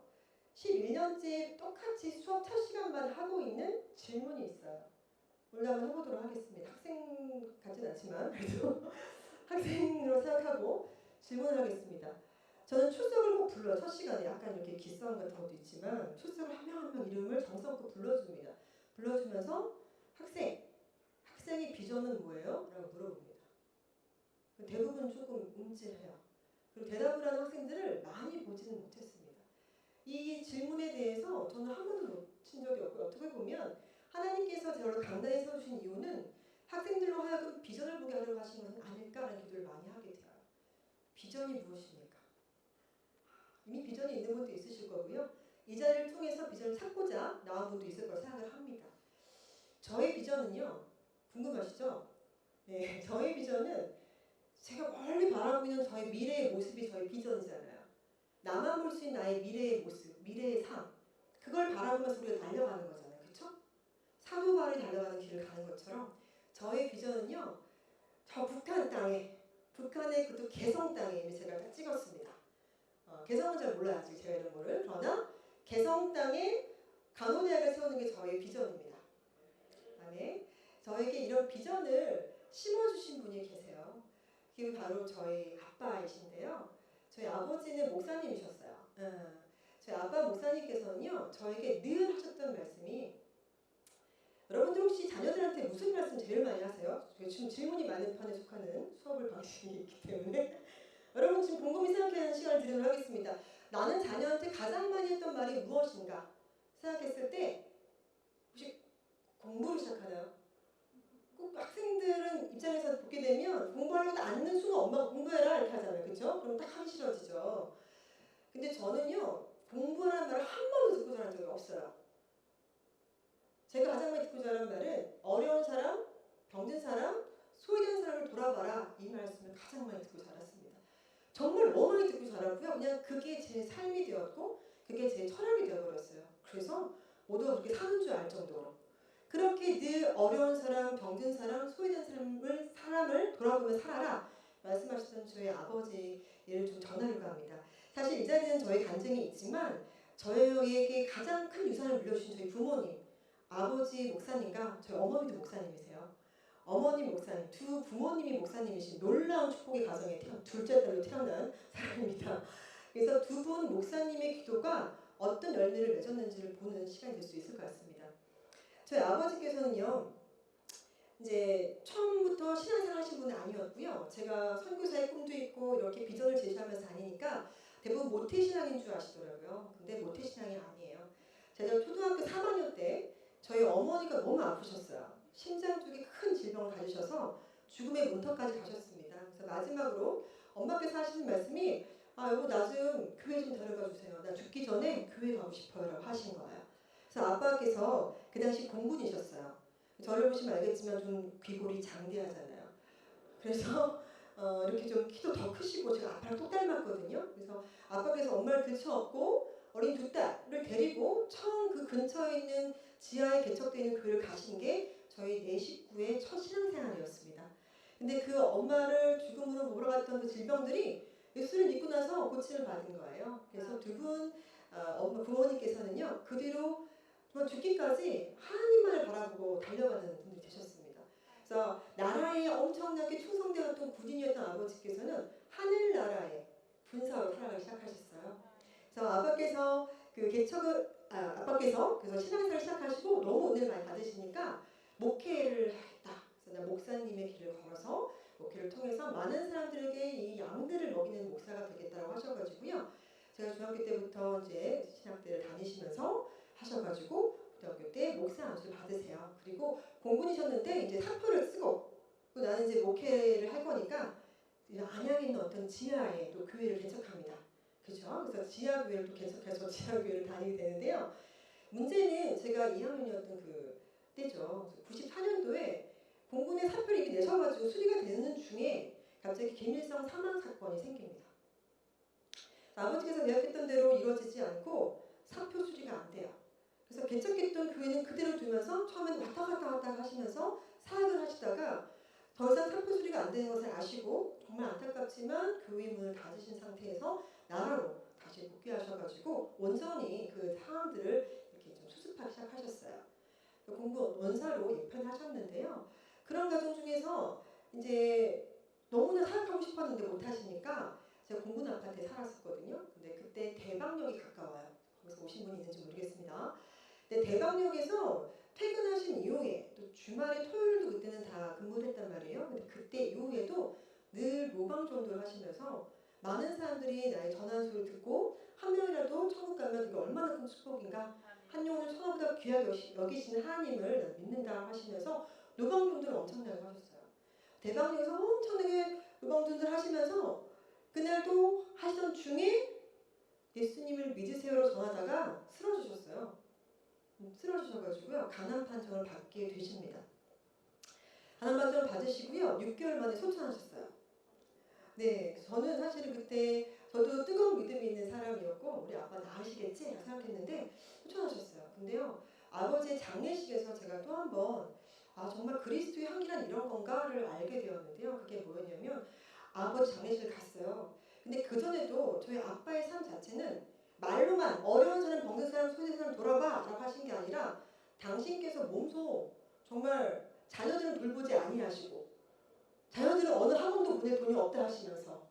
E: 11년째 똑같이 수업 첫 시간만 하고 있는 질문이 있어요. 오늘 한번 해보도록 하겠습니다. 학생 같진 않지만 그래도 학생으로 생각하고 질문을 하겠습니다. 저는 출석을 꼭 불러요. 첫 시간에 약간 이렇게 기싸움 같은 것도 있지만 출석을 한 명 한 명 이름을 정성껏 불러줍니다. 불러주면서 학생의 비전은 뭐예요? 라고 물어봅니다. 대부분 조금 움찔해요. 그리고 대답을 하는 학생들을 많이 보지는 못했습니다. 이 질문에 대해서 저는 한 번도 놓친 적이 없고 어떻게 보면 하나님께서 저를 강단에 세우신 이유는 학생들로 하여금 비전을 보게 하려고 하신 것은 아닐까라는 기도를 많이 하게 돼요. 비전이 무엇입니까? 이미 비전이 있는 분도 있으실 거고요. 이 자리를 통해서 비전을 찾고자 나온 분도 있을 거라 생각을 합니다. 저의 비전은요. 궁금하시죠? 네, 저의 비전은 제가 멀리 바라보고 있는 저의 미래의 모습이 저의 비전이잖아요. 나만 볼 수 있는 나의 미래의 모습, 미래의 삶. 그걸 바라보면서 우리가 달려가는 거잖아요. 그렇죠? 사도 바울이 달려가는 길을 가는 것처럼 저의 비전은요. 저 북한 땅에, 북한의 그것도 개성 땅에 이미 제가 딱 찍었습니다. 개성은 잘 몰라요. 아직 제가 이런 거를. 그러나 개성 땅에 간호대학을 세우는 게 저의 비전입니다. 아멘. 저에게 이런 비전을 심어주신 분이 계세요. 그게 바로 저희 아빠이신데요. 저희 아버지는 목사님이셨어요. 저희 아빠 목사님께서는요. 저에게 늘 하셨던 말씀이 여러분들 혹시 자녀들한테 무슨 말씀 제일 많이 하세요? 지금 질문이 많은 편에 속하는 수업을 방식이 있기 때문에 여러분 지금 곰곰이 생각하는 시간을 드리도록 하겠습니다. 나는 자녀한테 가장 많이 했던 말이 무엇인가 생각했을 때 혹시 공부를 시작하나요? 꼭 학생들은 입장에서 보게 되면 공부하려고 앉는 순간 엄마가 공부해라 이렇게 하잖아요. 그렇죠? 그럼 딱 하기 싫어지죠. 근데 저는요. 공부라는 말을 한 번도 듣고 자란 적이 없어요. 제가 가장 많이 듣고 자란 말은 어려운 사람, 병든 사람, 소외된 사람을 돌아봐라 이 말씀을 가장 많이 듣고 자랐습니다. 정말 너무 많이 듣고 자랐고요. 그냥 그게 제 삶이 되었고 그게 제 철학이 되어버렸어요. 그래서 모두가 그렇게 사는 줄 알 정도로 그렇게 늘 어려운 사람, 병든 사람, 소외된 사람을 돌아보며 살아라 말씀하셨던 저희 아버지 예를 좀 전하려고 합니다. 사실 이 자리는 저희 간증이 있지만 저에게 가장 큰 유산을 물려주신 저희 부모님 아버지 목사님과 저희 어머니도 목사님이세요. 어머님 목사님, 두 부모님이 목사님이신 놀라운 축복의 가정에 둘째 딸로 태어난 사람입니다. 그래서 두 분 목사님의 기도가 어떤 열매를 맺었는지를 보는 시간이 될 수 있을 것 같습니다. 저희 아버지께서는요, 이제 처음부터 신앙생활 하신 분은 아니었고요. 제가 선교사의 꿈도 있고 이렇게 비전을 제시하면서 다니니까 대부분 모태신앙인 줄 아시더라고요. 근데 모태신앙이 아니에요. 제가 초등학교 3학년 때 저희 어머니가 너무 아프셨어요. 심장 쪽에 큰 질병을 가지셔서 죽음의 문턱까지 가셨습니다. 그래서 마지막으로 엄마께서 하시는 말씀이 여보 나 좀 교회 좀 데려가 주세요. 나 죽기 전에 교회 가고 싶어요 라고 하신 거예요. 그래서 아빠께서 그 당시 공군이셨어요. 저를 보시면 알겠지만 좀 귀골이 장대하잖아요. 그래서 이렇게 좀 키도 더 크시고 제가 아빠랑 똑 닮았거든요. 그래서 아빠께서 엄마를 들쳐업고 어린 두 딸을 데리고 처음 그 근처에 있는 지하에 개척되어 있는 교회를 가신 게 저희 네 식구의 첫 신앙생활이었습니다. 근데 그 엄마를 죽음으로 몰아갔던 그 질병들이 예수를 믿고 나서 고침을 받은 거예요. 그래서 두 분 부모님께서는요 그 뒤로 정말 죽기까지 하나님만을 바라보고 달려가는 분들이 되셨습니다. 그래서 나라에 엄청나게 충성되었던 군인이었던 아버지께서는 하늘나라의 군사로 살아가기 시작하셨어요. 그래서 아빠께서 아빠께서 그래서 신앙생활을 시작하시고 너무 은혜를 많이 받으시니까 목회를 하겠다. 그래서 나 목사님의 길을 걸어서 목회를 통해서 많은 사람들에게 이 양들을 먹이는 목사가 되겠다고 하셔가지고요. 제가 중학교 때부터 이제 신학대를 다니시면서 하셔가지고 고등학교 때 목사 안수를 받으세요. 그리고 공군이셨는데 이제 사표를 쓰고 나는 이제 목회를 할 거니까 안양에 있는 어떤 지하에 또 교회를 개척합니다. 그죠? 그래서 지하교회를 또 개척해서 지하교회를 다니게 되는데요. 문제는 제가 2학년이었던 그 때죠. 94년도에 공군의 사표를 이미 내셔가지고 수리가 되는 중에 갑자기 김일성 사망 사건이 생깁니다. 아버지께서 계획했던 대로 이루어지지 않고 사표 수리가 안 돼요. 그래서 개척했던 교회는 그대로 두면서 처음에는 왔다 갔다 하시면서 사역을 하시다가 더 이상 사표 수리가 안 되는 것을 아시고 정말 안타깝지만 교회 문을 닫으신 상태에서 나라로 다시 복귀하셔가지고 온전히 그 상황들을 이렇게 좀 수습하기 시작하셨어요. 공부 원사로 입편하셨는데요. 그런 과정 중에서 이제 너무나 사역하고 싶었는데 못하시니까 제가 공군 아파트에 살았었거든요. 근데 그때 대방역이 가까워요. 거기서 오신 분이 있는지 모르겠습니다. 근데 대방역에서 퇴근하신 이후에 또 주말에 토요일도 그때는 다 근무를 했단 말이에요. 근데 그때 이후에도 늘 모방 정도를 하시면서 많은 사람들이 나의 전하는 소리를 듣고 한 명이라도 천국 가면 그게 얼마나 큰 축복인가. 한 영혼을 천하보다 귀하게 여기시는 하나님을 믿는다 하시면서 노방전도를 엄청나게 하셨어요. 대방역에서 엄청나게 노방전도를 하시면서 그날도 하시던 중에 예수님을 믿으세요로 전하다가 쓰러지셨어요. 쓰러지셔가지고요. 가난 판정을 받게 되십니다. 가난 판정을 받으시고요. 6개월 만에 소천하셨어요. 네, 저는 사실은 그때 저도 뜨거운 믿음이 있는 사람이었고 우리 아빠 나으시겠지 생각했는데 소천하셨어요. 근데요. 아버지의 장례식에서 제가 또 한 번 정말 그리스도의 향기란 이런 건가를 알게 되었는데요. 그게 뭐였냐면 아버지 장례식을 갔어요. 근데 그전에도 저희 아빠의 삶 자체는 말로만 어려운 사람, 병든 사람, 소외된 사람 돌아봐 라고 하신 게 아니라 당신께서 몸소 정말 자녀들은 돌보지 아니하시고 자녀들은 어느 학원도 보낼 돈이 없다 하시면서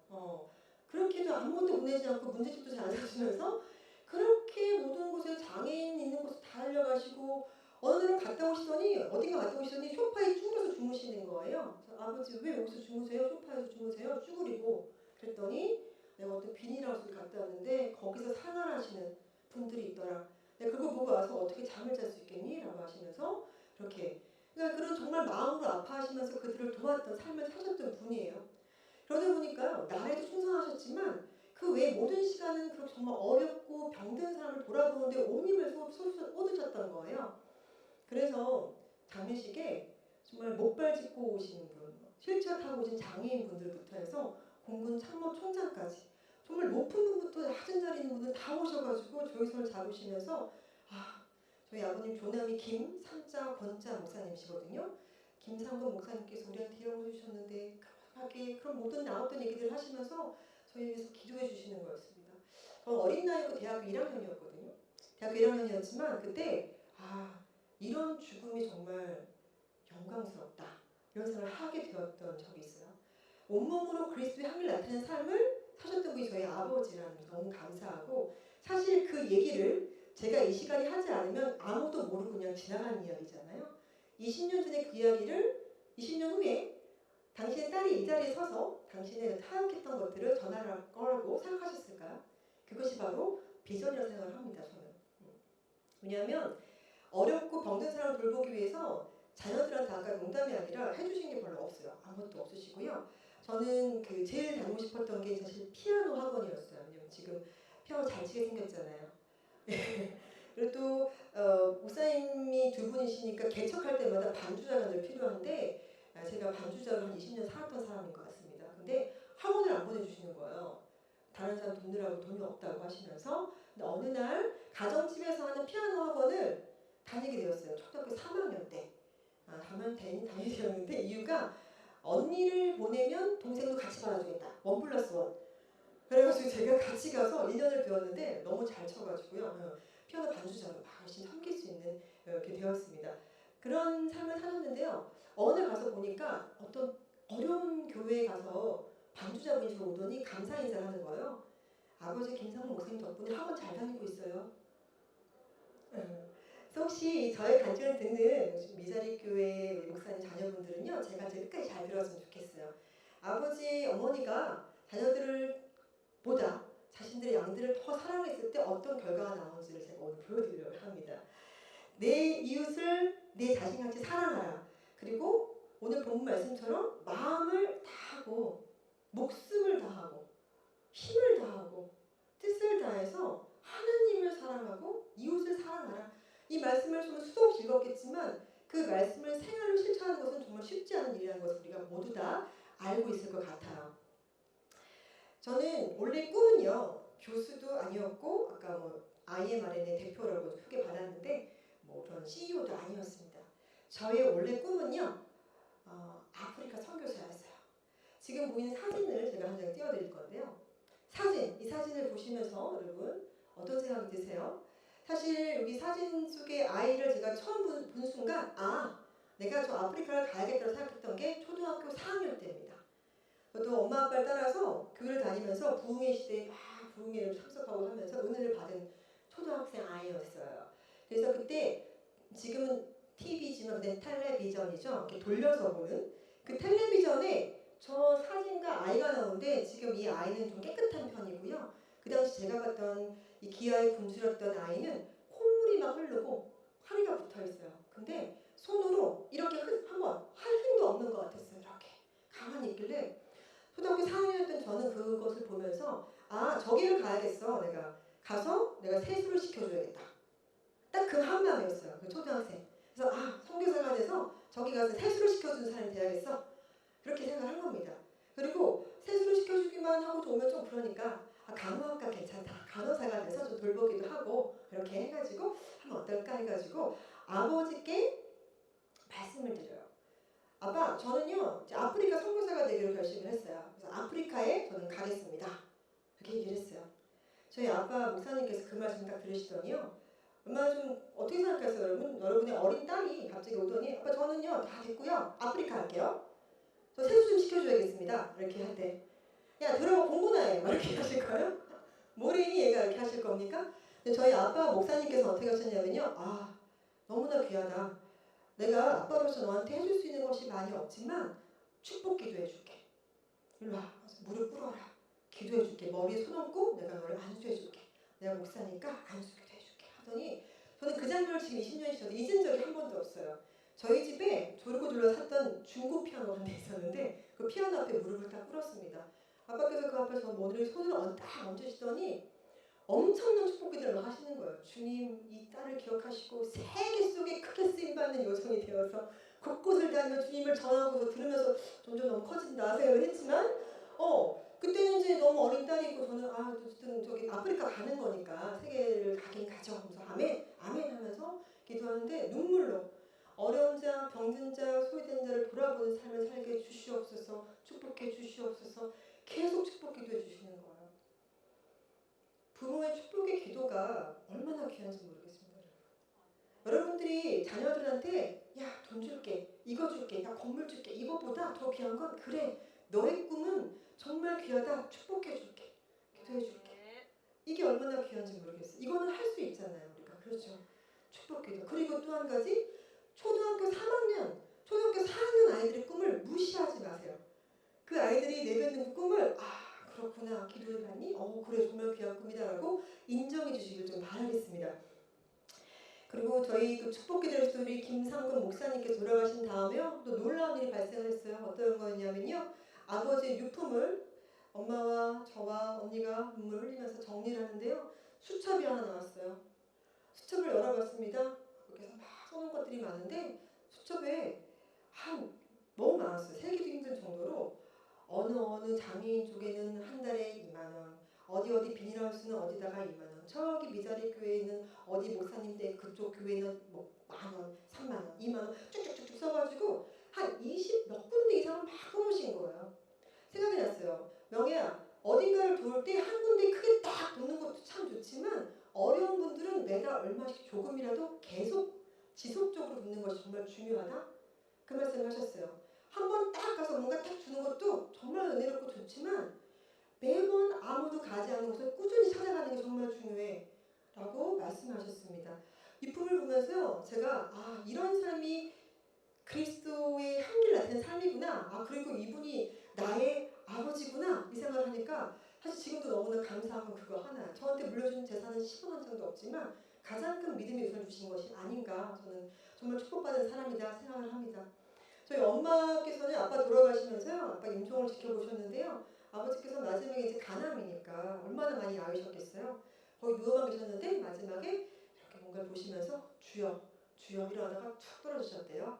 E: 그렇게도 아무것도 보내지 않고 문제집도 잘 안 사주면서 그렇게 모든 곳에 장애인 있는 곳에 다 달려가시고 어느 날은 갔다 오시더니 어딘가 갔다 오시더니 소파에 쭈그려서 주무시는 거예요. 그래서 아버지 왜 여기서 주무세요? 소파에서 주무세요? 쭈그리고 그랬더니 내가 어떤 비닐하우스를 갔다 왔는데 거기서 생활하시는 분들이 있더라. 내가 그거 보고 와서 어떻게 잠을 잘 수 있겠니? 라고 하시면서 그렇게 그러니까 그런 정말 마음으로 아파하시면서 그들을 도왔던 삶을 사셨던 분이에요. 그러다 보니까 나라에도 충성하셨지만 그 외 모든 시간은 그렇게 정말 어렵고 병든 사람을 돌아보는데 온 힘을 쏟으셨던 거예요. 그래서 장례식에 정말 목발 짚고 오신 분, 휠체어 타고 오신 장애인 분들부터 해서 공군 참모총장까지 정말 높은 분부터 낮은 자리 있는 분들 다 오셔가지고 저희 손을 잡으시면서 저희 아버님 조남이 김삼자 권자 목사님이시거든요. 김삼권 목사님께서 우리한테 이런 거 주셨는데 그렇게 그런 모든 나왔던 얘기들 하시면서 저희 위해서 기도해 주시는 거였습니다. 저는 어린 나이고 대학교 1학년이었거든요. 대학교 1학년이었지만 그때 이런 죽음이 정말 영광스럽다 이런 생각을 하게 되었던 적이 있어요. 온몸으로 그리스도의 향기를 나타내는 삶을 사셨던 분이 저희 아버지라는 게 너무 감사하고 사실 그 얘기를 제가 이 시간에 하지 않으면 아무도 모르고 그냥 지나가는 이야기잖아요. 20년 전에 그 이야기를 20년 후에 당신의 딸이 이 자리에 서서 당신의 타협했던 것들을 전할 거라고 생각하셨을까요? 그것이 바로 비전이라고 생각을 합니다. 저는. 왜냐하면 어렵고 병든 사람을 돌보기 위해서 자녀들한테 아까 농담이 아니라 해주신 게 별로 없어요. 아무것도 없으시고요. 저는 그 제일 다니고 싶었던 게 사실 피아노 학원이었어요. 왜냐면 지금 피아노 잘 치게 생겼잖아요. 그리고 또 목사님이 두 분이시니까 개척할 때마다 반주자가 늘 필요한데 제가 반주자로 한 20년 살았던 사람인 것 같습니다. 근데 학원을 안 보내주시는 거예요. 다른 사람 돈 내라고 돈이 없다고 하시면서 근데 어느 날 가정집에서 하는 피아노 학원을 다니게 되었어요. 초등학교 3학년 때. 다니게 되었는데 이유가 언니를 보내면 동생도 같이 받아주겠다. 1+1. 그래가지고 제가 같이 가서 1년을 배웠는데 너무 잘 쳐가지고요. 피아노 반주자로 막 열심히 섬길 수 있는 이렇게 되었습니다. 그런 삶을 사셨는데요. 어느 날 가서 보니까 어떤 어려운 교회에 가서 반주자분이 저 오더니 감사 인사를 하는 거예요. 아버지 김상훈 목사님 덕분에 학원 잘 다니고 있어요. 그래서 혹시 저의 간증을 듣는 미자리 교회 우리 목사님 자녀분들은요. 제가 끝까지 잘 들었으면 좋겠어요. 아버지 어머니가 자녀들을 보다 자신들의 양들을 더 사랑했을 때 어떤 결과가 나오는지를 제가 오늘 보여드리려고 합니다. 내 이웃을 내 자신같이 사랑하라. 그리고 오늘 본문 말씀처럼 마음을 다하고 목숨을 다하고 힘을 다하고 뜻을 다해서 하나님을 사랑하고 이웃을 사랑하라. 이 말씀을 좀 수도 없이 읽었겠지만 그 말씀을 생활로 실천하는 것은 정말 쉽지 않은 일이라는 것을 우리가 모두 다 알고 있을 것 같아요. 저는 원래 꿈은요. 교수도 아니었고 아까 IMRN의 대표라고 크게 받았는데 그런 CEO도 아니었습니다. 저의 원래 꿈은요. 아프리카 선교사였어요. 지금 보이는 사진을 제가 한 장 띄워드릴 건데요. 이 사진을 보시면서 여러분 어떤 생각이 드세요? 사실 여기 사진 속의 아이를 제가 처음 본 순간 내가 저 아프리카를 가야겠다고 생각했던 게 초등학교 4학년 때입니다. 저도 엄마 아빠를 따라서 교회를 다니면서 부흥회 시대에 막 부흥회를 참석하고 하면서 은혜를 받은 초등학생 아이였어요. 그래서 그때 지금은 TV지만 그때 텔레비전이죠. 이렇게 돌려서 보는 그 텔레비전에 저 사진과 아이가 나오는데 지금 이 아이는 좀 깨끗한 편이고요. 그 당시 제가 봤던 이 기아에 굶주렸던 아이는 콧물이 막 흐르고 파리가 붙어 있어요. 근데 손으로 이렇게 한번 할 힘도 없는 것 같았어요. 이렇게 가만히 있길래 초등학교 4학년이었던 저는 그것을 보면서 아 저기를 가야겠어. 내가 가서 내가 세수를 시켜줘야겠다. 딱 그 한마음이었어요. 그 초등학생. 그래서 아 선교사가 돼서 저기 가서 세수를 시켜주는 사람이 돼야겠어. 그렇게 생각을 한 겁니다. 그리고 세수를 시켜주기만 하고 오면 좀 그러니까 아, 간호학과 괜찮다. 간호사가 돼서 좀 돌보기도 하고 그렇게 해가지고 하면 어떨까 해가지고 아버지께 말씀을 드려요. 아빠 저는요 이제 아프리카 선교사가 되기로 결심을 했어요. 그래서 아프리카에 저는 가겠습니다. 이렇게 얘기를 했어요. 저희 아빠 목사님께서 그 말씀 딱 들으시더니요. 얼마나 좀 어떻게 생각하세요 여러분? 여러분의 어린 딸이 갑자기 오더니 아빠 저는요 다 됐고요. 아프리카 할게요. 저 세수 좀 시켜줘야겠습니다. 이렇게 할 때. 야 들어가 공부나 해. 이렇게 하실 거예요? 모르니 얘가 이렇게 하실 겁니까? 근데 저희 아빠 목사님께서 어떻게 하셨냐면요. 아 너무나 귀하다. 내가 아빠로서 너한테 해줄 수 있는 것이 많이 없지만 축복 기도해줄게. 일로 와. 무릎 꿇어라. 기도해줄게. 머리에 손 얹고 내가 너를 안수해줄게. 내가 목사니까 안수 기도해줄게. 하더니 저는 그 장면을 지금 20년이 지나도 잊은 적이 한 번도 없어요. 저희 집에 조르고 둘러 샀던 중고 피아노 한 대 있었는데 그 피아노 앞에 무릎을 딱 꿇었습니다. 아빠께서 그 앞에서 머리를 손을 딱 얹으시더니 엄청난 축복 기도를 하시는 거예요. 주님 이 딸을 기억하시고 세계 속에 크게 쓰임받는 요정이 되어서 곳곳을 다니며 주님을 전하고 들으면서 점점 너무 커진다 생각을 했지만 그때는 이제 너무 어린 딸이고 저는 아 어쨌든 저기 아프리카 가는 거니까 세계를 가긴 가죠 하면서 아멘 아멘 하면서 기도하는데 눈물로 어려운 자, 병든 자, 소외된 자를 돌아보는 삶을 살게 주시옵소서 축복해 주시옵소서 계속 축복 기도해 주시는 거예요. 부모의 축복의 기도가 얼마나 귀한지 모르겠습니다. 여러분들이 자녀들한테 야 돈 줄게, 이거 줄게, 야 건물 줄게 이것보다 더 귀한 건 그래 너의 꿈은 정말 귀하다 축복해 줄게, 기도해 줄게 이게 얼마나 귀한지 모르겠어요. 이거는 할 수 있잖아요 우리가. 그렇죠. 축복 기도. 그리고 또 한 가지 초등학교 3학년, 초등학교 4학년 아이들의 꿈을 무시하지 마세요. 그 아이들이 내뱉는 그 꿈을 아 그렇구나 기도를 받니? 그래 정말 귀한 꿈이다라고 인정해 주시길 좀 바라겠습니다. 그리고 저희 그 축복기도의 스토리 김상근 목사님께서 돌아가신 다음에요 또 놀라운 일이 발생을 했어요. 어떤 거였냐면요 아버지의 유품을 엄마와 저와 언니가 눈물 흘리면서 정리를 하는데요 수첩이 하나 나왔어요. 수첩을 열어봤습니다. 그래서 막 써놓은 것들이 많은데 수첩에 너무 많았어요. 세기도 힘들 정도로 어느 장애인 쪽에는 한 달에 2만 원, 어디 비닐하우스는 어디다가 2만 원, 저기 미자리 교회는 어디 목사님 때 그쪽 교회는 뭐 만 원, 3만 원, 2만 원 쭉쭉쭉 써가지고 한 20 몇 군데 이상을 막 써놓으신 거예요. 생각이 났어요. 명예야 어딘가를 도울 때 한 군데 크게 딱 도는 것도 참 좋지만 어려운 분들은 매달 얼마씩 조금이라도 계속 지속적으로 돕는 것이 정말 중요하다. 그 말씀을 하셨어요. 한 번 딱 가서 뭔가 딱 주는 것도 정말 은혜롭고 좋지만 매번 아무도 가지 않는 곳을 꾸준히 찾아가는 게 정말 중요해 라고 말씀하셨습니다. 이 품을 보면서요 제가 이런 삶이 그리스도의 향기를 나타낸 삶이구나. 그리고 이분이 나의 아버지구나 이 생각을 하니까 사실 지금도 너무나 감사한 건 그거 하나. 저한테 물려준 재산은 10원 한 장도 없지만 가장 큰 믿음의 우선을 주신 것이 아닌가. 저는 정말 축복받은 사람이다 생각을 합니다. 저희 엄마께서는 아빠 돌아가시면서요 아빠 임종을 지켜보셨는데요 아버지께서 마지막에 이제 간암이니까 얼마나 많이 아우셨겠어요. 거기 누워만 계셨는데 마지막에 이렇게 뭔가를 보시면서 주여 주여 이러다가 툭 떨어지셨대요.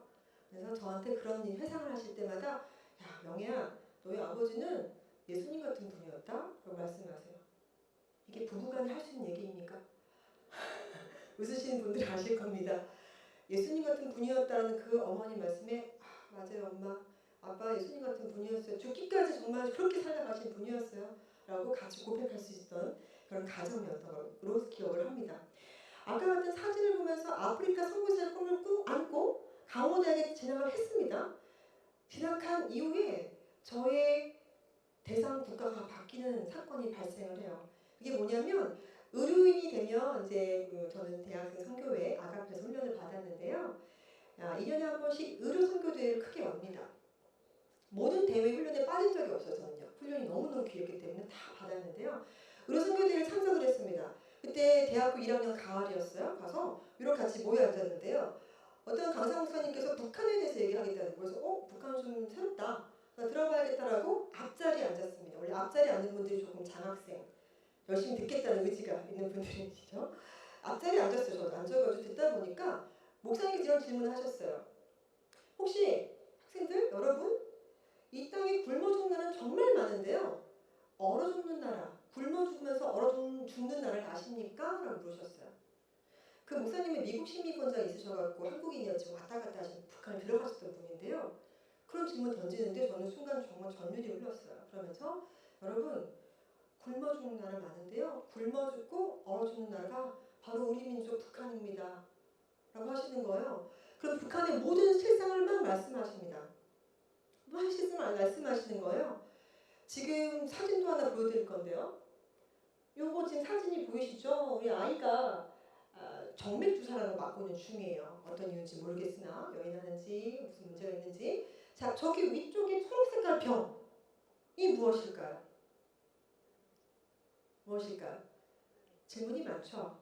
E: 그래서 저한테 그런 회상을 하실 때마다 야 명예야 너희 아버지는 예수님 같은 분이었다 라고 말씀하세요. 이게 부부간에 할 수 있는 얘기입니까? 웃으시는 분들 아실 겁니다. 예수님 같은 분이었다는 그 어머니 말씀에 맞아요 엄마 아빠 예수님 같은 분이었어요. 죽기까지 정말 그렇게 살아가신 분이었어요 라고 같이 고백할 수 있었던 그런 가정이었던 걸로 기억을 합니다. 아까 같은 사진을 보면서 아프리카 선교사의 꿈을 안고 강호대학에 진학을 했습니다. 진학한 이후에 저의 대상 국가가 바뀌는 사건이 발생을 해요. 그게 뭐냐면 의료인이 되면 이제 저는 대학생 선교회 아가페 훈련을 받았는데요. 1년에 한 번씩 의료 선교 대회를 크게 엽니다. 모든 대회 훈련에 빠진 적이 없어요. 저는요. 훈련이 너무너무 길었기 때문에 다 받았는데요. 의료 선교 대회를 참석을 했습니다. 그때 대학교 1학년 가을이었어요. 가서 유럽 같이 모여 앉았는데요. 어떤 강사 목사님께서 북한에 대해서 얘기하겠다는 거예요. 그래서 북한은 좀 새롭다. 나 들어봐야겠다라고 앞자리에 앉았습니다. 원래 앞자리에 앉는 분들이 조금 장학생, 열심히 듣겠다는 의지가 있는 분들이시죠. 앞자리에 앉았어요. 저도 앉아가지고 듣다 보니까 목사님께서 이런 질문을 하셨어요. 혹시 학생들 여러분 이 땅에 굶어 죽는 나라는 정말 많은데요. 얼어 죽는 나라, 굶어 죽으면서 얼어 죽는 나라를 아십니까? 라고 물으셨어요. 그 목사님은 미국 시민권자가 있으셔갖고 한국인이었지만 왔다 갔다 하시는 북한에 들어가셨던 분인데요. 그런 질문 던지는데 저는 순간 정말 전율이 흘렀어요. 그러면서 여러분 굶어 죽는 나라 많은데요. 굶어 죽고 얼어 죽는 나라가 바로 우리 민족 북한입니다. 라고 하시는 거예요. 그럼 북한의 모든 실상을 막 말씀하십니다. 막 실상을 말씀하시는 거예요. 지금 사진도 하나 보여드릴 건데요. 요거 지금 사진이 보이시죠? 우리 아이가 정맥 주사라는 거 맞고 있는 중이에요. 어떤 이유인지 모르겠으나 여인하는지 무슨 문제가 있는지. 자, 저기 위쪽에 초록색깔 병이 무엇일까요? 무엇일까요? 질문이 많죠.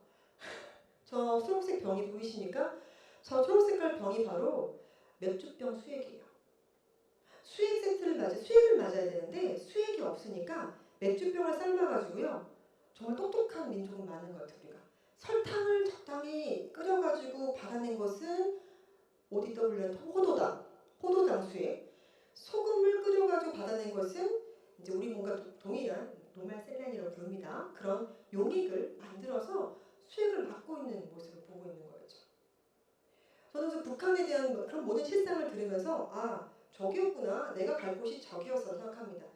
E: 저 초록색 병이 보이십니까? 저 초록색깔 병이 바로 맥주병 수액이에요. 수액을 맞아야 되는데 수액이 없으니까 맥주병을 삶아가지고요. 정말 똑똑한 민족은 많은 것 같아요. 우리가 설탕을 적당히 끓여가지고 받아낸 것은 ODW는 포도당 수액. 소금을 끓여가지고 받아낸 것은 이제 우리 뭔가 동일한 노말셀란이라고 부릅니다. 그런 용액을 만들어서 수액을 맡고 있는 모습을 보고 있는 거죠. 저는 그래서 북한에 대한 그런 모든 실상을 들으면서 저기였구나. 내가 갈 곳이 저기였어 생각합니다.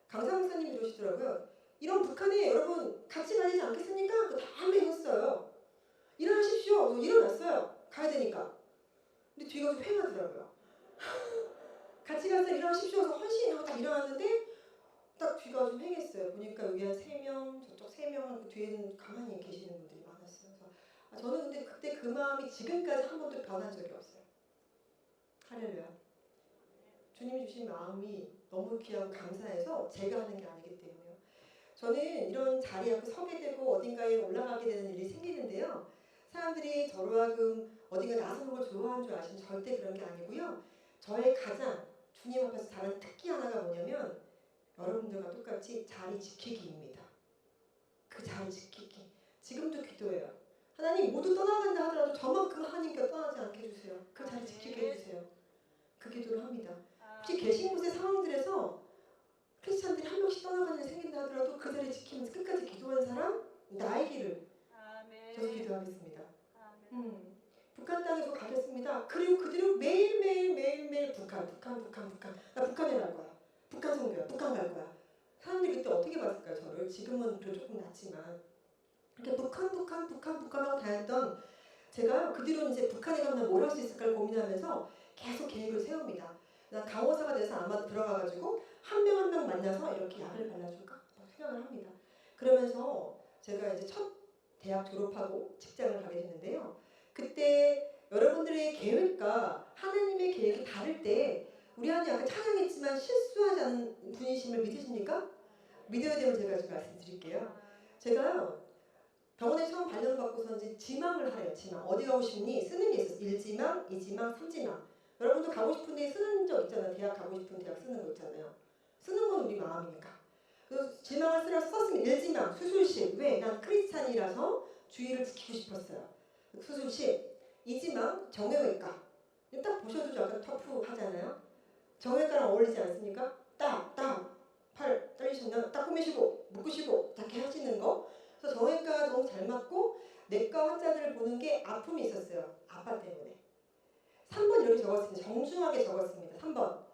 E: 강사 목사님이 이러시더라고요. 이런 북한에 여러분 같이 가지 않겠습니까? 그 다음에 했어요. 일어나십시오. 그래서 일어났어요. 가야 되니까. 근데 뒤가 좀 휑하더라고요. 같이 가서 일어나십시오. 그래서 헌신하고 딱 일어났는데 딱 뒤가 좀 휑했어요. 보니까 여기 한 3명, 저쪽 3명, 그 뒤에는 가만히 계시는 분들이 많았어요. 그래서 저는 근데 그때 그 마음이 지금까지 한 번도 변한 적이 없어요. 할렐루야. 주님이 주신 마음이 너무 귀하고 감사해서 제가 하는 게 아니기 때문에요. 저는 이런 자리에 서게 되고 어딘가에 올라가게 되는 일이 생기는데요. 사람들이 저로 하여금 어딘가 나서는 걸 좋아하는 줄 아시면 절대 그런 게 아니고요. 저의 가장 주님 앞에서 다른 특기 하나가 뭐냐면 여러분들과 똑같이 자리 지키기입니다. 그 자리 지키기. 지금도 기도해요. 하나님 모두 떠나간다 하더라도 저만큼 하나님께 떠나지 않게 해주세요. 그 자리 지키게 해주세요. 그 기도를 합니다. 혹시 계신 곳의 상황들에서 크리스찬들이 한 명씩 떠나가는 일이 생긴다 하더라도 그 자리 지키면서 끝까지 기도하는 사람 나의 길을 저도 기도하겠습니다. 북한 땅에서 가겠습니다. 그리고 그 뒤로 매일매일 북한. 나 북한에 갈 거야. 북한 선교야. 북한 갈 거야. 사람들이 그때 어떻게 봤을까요? 저를. 지금은 조금 낫지만 이렇게 북한하고 다녔던 제가 그 뒤로 이제 북한에 가면 뭘 할 수 있을까를 고민하면서 계속 계획을 세웁니다. 나 강호사가 돼서 아마 들어가가지고 한 명 한 명 만나서 이렇게 약을 발라줄까 생각을 합니다. 그러면서 제가 이제 첫 대학 졸업하고 직장을 가게 됐는데요. 그때 여러분들의 계획과 하나님의 계획이 다를 때 우리 안에 아까 찬양했지만 실수하지 않은 분이심을 믿으십니까? 믿어야 되면 제가 좀 말씀드릴게요. 제가요. 병원에 처음 발령받고서 이제 지망을 하래요. 지망. 어디 가고 싶니? 쓰는 게 있었어요. 1지망, 2지망, 3지망. 여러분도 가고 싶은 데 쓰는 적 있잖아요. 대학 가고 싶은 대학 쓰는 거 있잖아요. 쓰는 건 우리 마음이니까. 그래서 지망을 쓰라서 썼으면 1지망, 수술실. 왜? 난 크리스찬이라서 주의를 지키고 싶었어요. 수술실. 2지망, 정형외과. 딱 보셔도 약간 터프하잖아요. 정형외과랑 어울리지 않습니까? 팔 떨리셨나? 딱 꾸미시고, 묶으시고, 이렇게 하시는 거. 그래서 정형외과가 너무 잘 맞고 내과 환자들을 보는 게 아픔이 있었어요. 아빠 때문에. 3번 이렇게 적었습니다. 정중하게 적었습니다. 3번.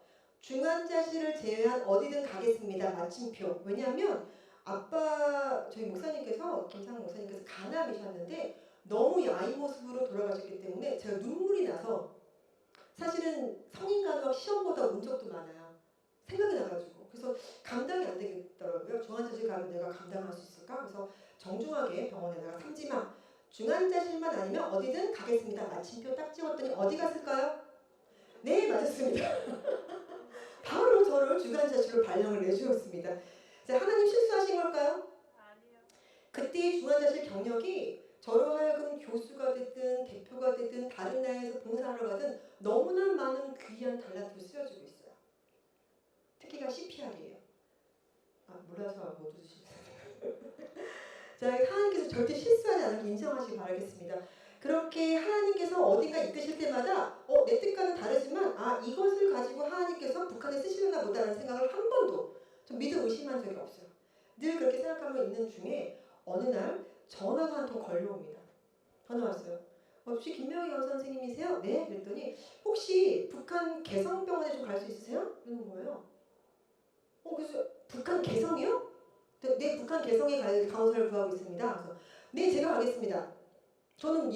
E: 중환자실을 제외한 어디든 가겠습니다. 마침표. 왜냐하면 아빠 저희 목사님께서 김상훈 목사님께서 간암이셨는데 너무 야인 모습으로 돌아가셨기 때문에 제가 눈물이 나서 사실은 성인간호학 시험보다 운 적도 많아요. 생각이 나가지고 그래서 감당이 안 되겠더라고요. 중환자실 가면 내가 감당할 수 있을까? 그래서 정중하게 병원에다가 삼지마 중환자실만 아니면 어디든 가겠습니다. 마침표 딱 찍었더니 어디 갔을까요? 네, 맞았습니다. 바로 저를 중환자실로 발령을 내주었습니다. 자, 하나님 실수하신 걸까요?
C: 아니요.
E: 그때의 중환자실 경력이 저로 하여금 교수가 됐든 대표가 됐든 다른 나라에서 봉사하러 가든 너무나 많은 귀한 달란트를 쓰여주고 있어요. 특기가 CPR이에요. 아, 몰라서 못 웃으시네요. 자, 하나님께서 절대 실수하지 않게 인정하시기 바라겠습니다. 그렇게 하나님께서 어딘가 이끄실 때마다 내 뜻과는 다르지만 이것을 가지고 하나님께서 북한에 쓰시려나 보다라는 생각을 한 번도 좀 믿어 의심한 적이 없어요. 늘 그렇게 생각하고 있는 중에 어느 날 전화가 한 통 걸려옵니다. 전화 왔어요. 혹시 김명희 강사 선생님이세요? 네. 그랬더니 혹시 북한 개성병원에 좀 갈 수 있으세요? 이러는 거예요. 그래서 북한 개성이요? 네, 북한 개성에 갈 강사를 구하고 있습니다. 그래서 네, 제가 가겠습니다. 저는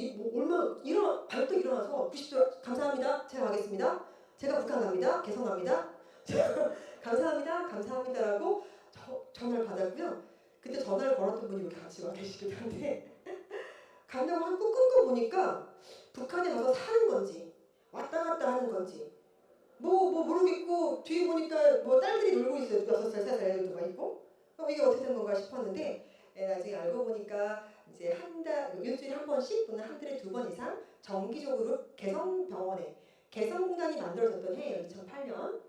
E: 발떡 일어나서 90도 감사합니다. 제가 가겠습니다. 제가 북한 갑니다. 개성 갑니다. 감사합니다. 감사합니다라고 전화를 받았고요. 그때 전화를 걸었던 분이 여기 같이 와 계시기도 한데 간다고 한국 끊고 보니까 북한에 가서 사는 건지 왔다 갔다 하는 건지 뭐 모르겠고 뒤에 보니까 뭐 딸들이 놀고 있어요. 6살, 3살 애들도 막 있고 이게 어떻게 된 건가 싶었는데 나중에 알고 보니까 이제 일주일에 한 번씩 또는 한 달에 2번 이상 정기적으로 개성병원에 개성공단이 만들어졌던 해예요. 2008년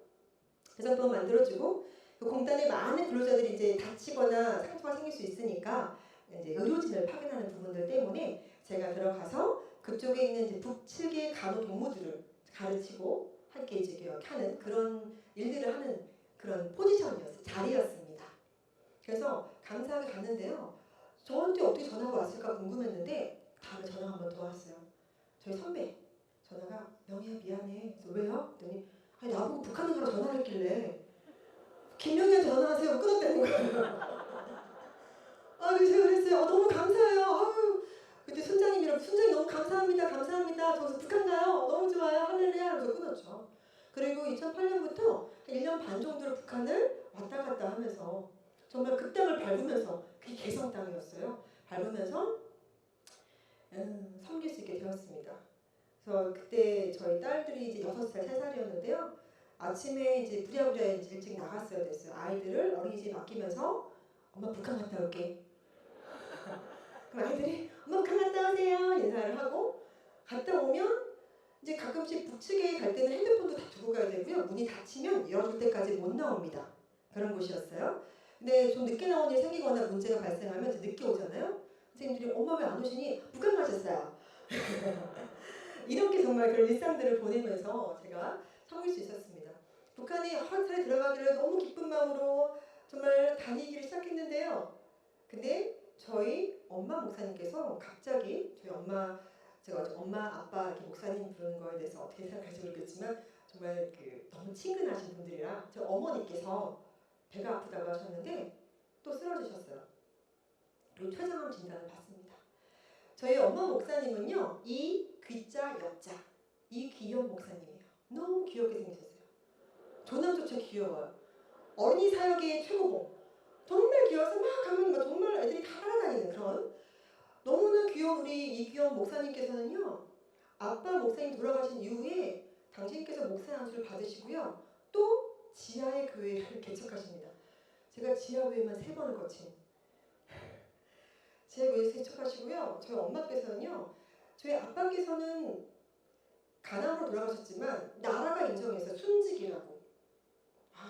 E: 개성병원 만들어지고 그 공단에 많은 근로자들이 이제 다치거나 상처가 생길 수 있으니까 이제 의료진을 파견하는 부분들 때문에 제가 들어가서 그쪽에 있는 이제 북측의 간호동무들을 가르치고 함께 이제 하는 그런 일들을 하는 그런 포지션이었어요. 자리였습니다. 그래서 감사하게 갔는데요. 저한테 어떻게 전화가 왔을까 궁금했는데 다음에 전화가 한 번 더 왔어요. 저희 선배 전화가 명희야 미안해. 그래서 왜요? 그랬더니 나보고 북한에 가라 전화를 했길래 김명희한테 전화하세요. 끊었다는 거예요. 그래서 제가 그랬어요. 너무 감사해요. 그때 순장님 너무 감사합니다. 감사합니다. 저 북한 가요. 너무 좋아요. 할렐루야. 그래서 끊었죠. 그리고 2008년부터 1년 반 정도를 북한을 왔다 갔다 하면서 정말 그 땅을 밟으면서 그게 개성 땅이었어요. 밟으면서 섬길 수 있게 되었습니다. 그래서 그때 저희 딸들이 이제 6살, 3살이었는데요. 아침에 이제 부랴부랴 일찍 나갔어야 됐어요. 아이들을 어린이집에 맡기면서 엄마 북한 갔다 올게. 그럼 아이들이 엄마 북한 갔다 오세요. 인사를 하고 갔다 오면 이제 가끔씩 북측에 갈 때는 핸드폰도 다 두고 가야 되고요. 문이 닫히면 열어줄 때까지 못 나옵니다. 그런 곳이었어요. 근데 좀 늦게 나온 일이 생기거나 문제가 발생하면 이제 늦게 오잖아요. 선생님들이 엄마 왜 안 오시니? 북한 가셨어요. 이렇게 정말 그런 일상들을 보내면서 제가 섬길 수 있었습니다. 북한에 허락에 들어가기를 너무 기쁜 마음으로 정말 다니기를 시작했는데요. 근데 저희 엄마 목사님께서 갑자기 제가 엄마, 아빠 이렇게 목사님 부르는 거에 대해서 어떻게 생각할지 모르겠지만 정말 너무 친근하신 분들이라 저 어머니께서 배가 아프다고 하셨는데 또 쓰러지셨어요. 그리고 췌장암 진단을 받습니다. 저희 엄마 목사님은요. 이귀자 역자 이귀현 목사님이에요. 너무 귀엽게 생기셨어요. 조남조차 귀여워요. 어린이 사역의 최고봉. 정말 귀여워서 막 가면 정말 애들이 다 따라다니는 그런 너무나 귀여운 우리 이귀현 목사님께서는요. 아빠 목사님 돌아가신 이후에 당신께서 목사 안수를 받으시고요. 또 지하의 교회를 개척하십니다. 제가 지하교회만 3번을 거친 지하교회에서 개척하시고요. 저희 엄마께서는요. 저희 아빠께서는 가난으로 돌아가셨지만 나라가 인정해서 순직이라고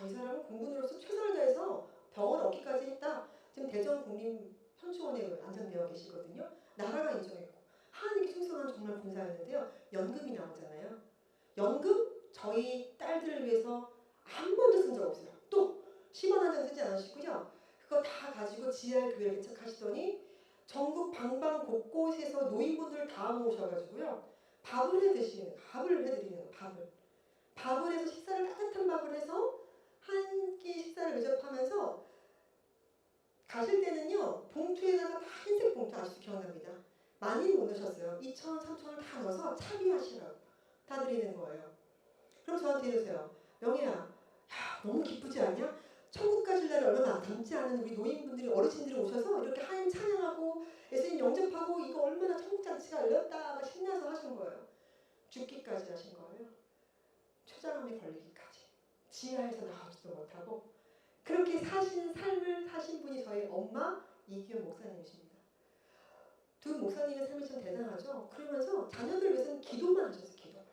E: 이 사람은 공군으로서 최선을 다해서 병원 얻기까지 했다. 지금 대전국립현수원에 안장되어 계시거든요. 나라가 인정했고 하나님께 충성한 정말 군사였는데요. 연금이 나오잖아요. 연금 저희 딸들을 위해서 한 번도 쓴 적 없어요. 또 10원 한 장 쓰지 않으시고요. 그거 다 가지고 지하의 교회를 개척하시더니 전국 방방 곳곳에서 노인분들을 다 모으셔가지고요. 밥을 해드리는 밥을 해서 식사를 따뜻한 밥을 해서 한 끼 식사를 매접하면서 가실 때는요. 봉투에다가 다 흰색 봉투 아직도 기억납니다. 많이 못 넣으셨어요. 2,000원, 3,000원을 다 넣어서 차비하시라고 다 드리는 거예요. 그럼 저한테 이러세요. 명희야, 너무 기쁘지 않냐? 천국 가실 날이 얼마 남지 않은 우리 노인분들이 어르신들이 오셔서 이렇게 하나님 찬양하고 예수님 영접하고 이거 얼마나 천국 잔치가 열렸다 막 신나서 하신 거예요. 죽기까지 하신 거예요. 초장암에 걸리기까지. 지하에서 나오지도 못하고 그렇게 사신 삶을 사신 분이 저희 엄마 이기현 목사님이십니다. 두 목사님의 삶이 참 대단하죠. 그러면서 자녀들 위해서는 기도만 하셨어요. 기도만.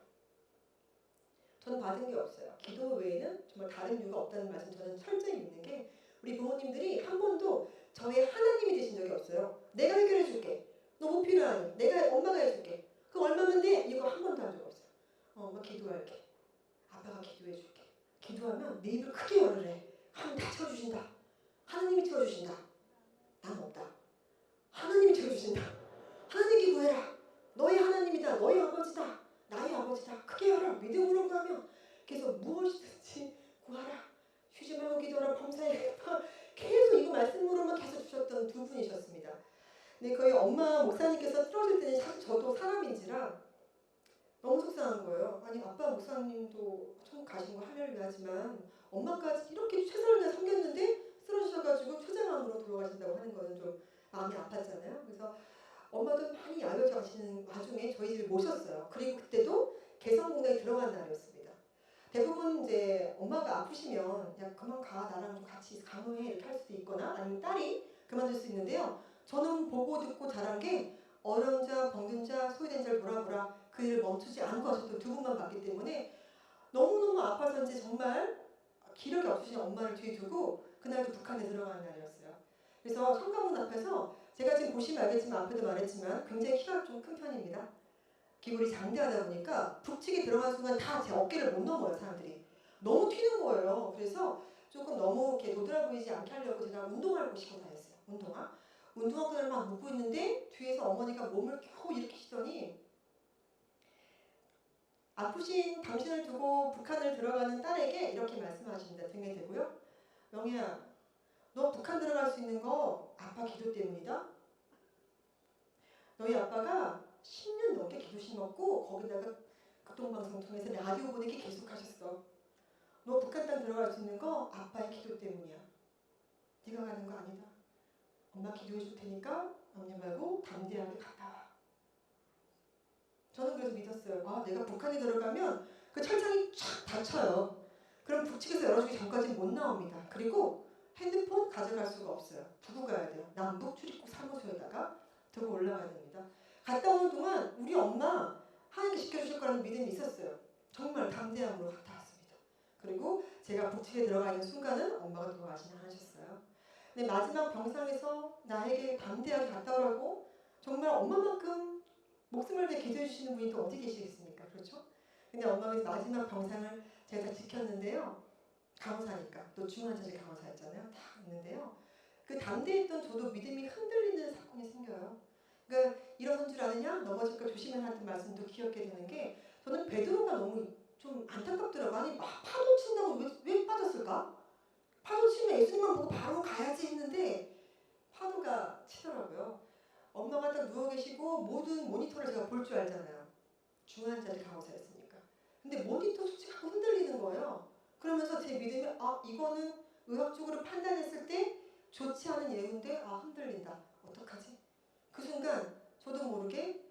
E: 저는 받은 게 없어요. 기도 외에는 정말 다른 이유가 없다는 말씀 저는 철저히 믿는 게 우리 부모님들이 한 번도 저의 하나님이 되신 적이 없어요. 내가 해결해 줄게. 너 뭐 필요하니? 내가 엄마가 해줄게. 그거 얼마면 돼? 이거 한 번도 한 적 없어요. 엄마 기도할게. 아빠가 기도해 줄게. 기도하면 내 입을 크게 열으래. 하나님 다 채워주신다. 하나님이 채워주신다. 난 없다. 하나님이 채워주신다. 하나님께 구해라. 너의 하나님이다. 너의 아버지다. 나의 아버지다. 크게 열어. 믿음으로 구하면 그래서 무엇이든지 구하라. 쉬지 말고 기도하라. 범사에 계속 이거 말씀으로만 계속 주셨던 두 분이셨습니다. 근데 거의 엄마 목사님께서 쓰러질 때는 사실 저도 사람인지라 너무 속상한 거예요. 아니 아빠 목사님도 천국 가신 거 하늘을 위하지만 엄마까지 이렇게 최선을 다해 섬겼는데 쓰러지셔가지고 초장암으로 돌아가신다고 하는 거는 좀 마음이 아팠잖아요. 그래서 엄마도 많이 야외져 가시는 와중에 저희 집에 모셨어요. 그리고 그때도 개성공단에 들어간 날이었습니다. 대부분 이제 엄마가 아프시면 야 그만 가 나랑 좀 같이 간호해 이렇게 할 수도 있거나 아니면 딸이 그만둘 수 있는데요. 저는 보고 듣고 자란 게 어려운 자, 병든 자, 소외된 자를 돌아보라 그 일을 멈추지 않고 하셨던 두 분만 봤기 때문에 너무너무 아파서인지 정말 기력이 없으신 엄마를 뒤에 두고 그날도 북한에 들어가는 날이었어요. 그래서 현관문 앞에서 제가 지금 보시면 알겠지만 앞에도 말했지만 굉장히 키가 좀 큰 편입니다. 기골이 장대하다 보니까 북측에 들어간 순간 다 제 어깨를 못 넘어요 사람들이. 너무 튀는 거예요. 그래서 조금 너무 이렇게 도드라 보이지 않게 하려고 제가 운동화를 입고 신고 다녔어요. 운동화끈을 막 묶고 있는데 뒤에서 어머니가 몸을 겨우 일으키시더니 아프신 당신을 두고 북한을 들어가는 딸에게 이렇게 말씀하십니다. 등에 대고요. 명희야, 너 북한 들어갈 수 있는 거 아빠 기도 때문이다. 너희 아빠가 10년 넘게 기도 심었고 거기다가 극동방송 통해서 라디오 보내기 계속하셨어. 너 북한 땅 들어갈 수 있는 거 아빠의 기도 때문이야. 네가 가는 거 아니다. 엄마 기도해 줄 테니까 염려 말고 담대하게 갔다 와. 저는 그래서 믿었어요. 아, 내가 북한에 들어가면 그 철창이 쫙 닫혀요. 그럼 북측에서 열어주기 전까지는 못 나옵니다. 그리고 핸드폰 가져갈 수가 없어요. 두고 가야 돼요. 남북 출입국 사무소에다가 두고 올라가야 됩니다. 갔다 오는 동안 우리 엄마 하나님께 지켜주실 거라는 믿음이 있었어요. 정말 담대함으로 갔다 왔습니다. 그리고 제가 북측에 들어가 있는 순간은 엄마가 돌아가시나 하셨어요. 근데 마지막 병상에서 나에게 담대하게 갔다 오라고 정말 엄마만큼 목숨을 내 기도해 주시는 분이 또 어디 계시겠습니까? 그렇죠? 근데 엄마가 마지막 병상을 제가 다 지켰는데요. 간호사니까 또 중환자실 간호사였잖아요. 다 있는데요. 그 담대했던 저도 믿음이 흔들리는 사건이 생겨요. 그러니까 일어선 줄 아느냐? 넘어질까 조심해야 하는 말씀도 기억하게 되는 게 저는 베드로가 너무 좀 안타깝더라고요. 아니 막 파도 친다고 왜 빠졌을까? 파도 치면 예수님만 보고 바로 가야지 했는데 파도가 치더라고요. 엄마가 딱 누워 계시고 모든 모니터를 제가 볼 줄 알잖아요. 중환자실 간호사였으니까. 근데 모니터 수치가 흔들리는 거예요. 그러면서 제 믿음이 아 이거는 의학적으로 판단했을 때 좋지 않은 예우인데 아 흔들린다. 어떡하지? 그 순간 저도 모르게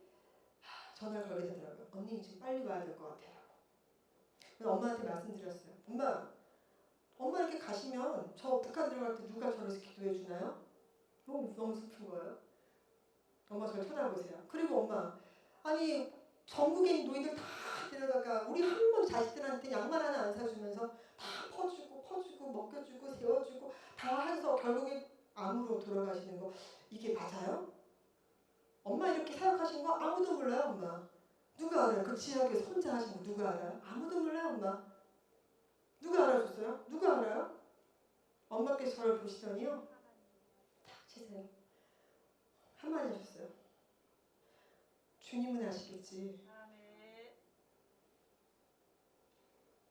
E: 전화를 걸게 되더라고요. 언니 지금 빨리 와야 될 것 같아요. 그래서 엄마한테 말씀드렸어요. 엄마 이렇게 가시면 저 북한 들어갈 때 누가 저를 기도해 주나요? 너무 슬픈 거예요. 엄마 저를 쳐다보세요. 그리고 엄마 아니 전국에 있는 노인들 다 데려다가 우리 한 번 자식들한테 양말 하나 안 사주면서 다 퍼주고 먹여주고 세워주고 다 해서 결국에 암으로 돌아가시는 거 이게 맞아요? 엄마 이렇게 사역하신 거 아무도 몰라요 엄마. 누가 알아요? 그 지역에서 혼자 하신 거 누가 알아요? 아무도 몰라요 엄마. 누가 알아줬어요? 누가 알아요? 엄마께서 저를 보시더니요. 탁 치세요. 한마디 하셨어요. 주님은 아시겠지.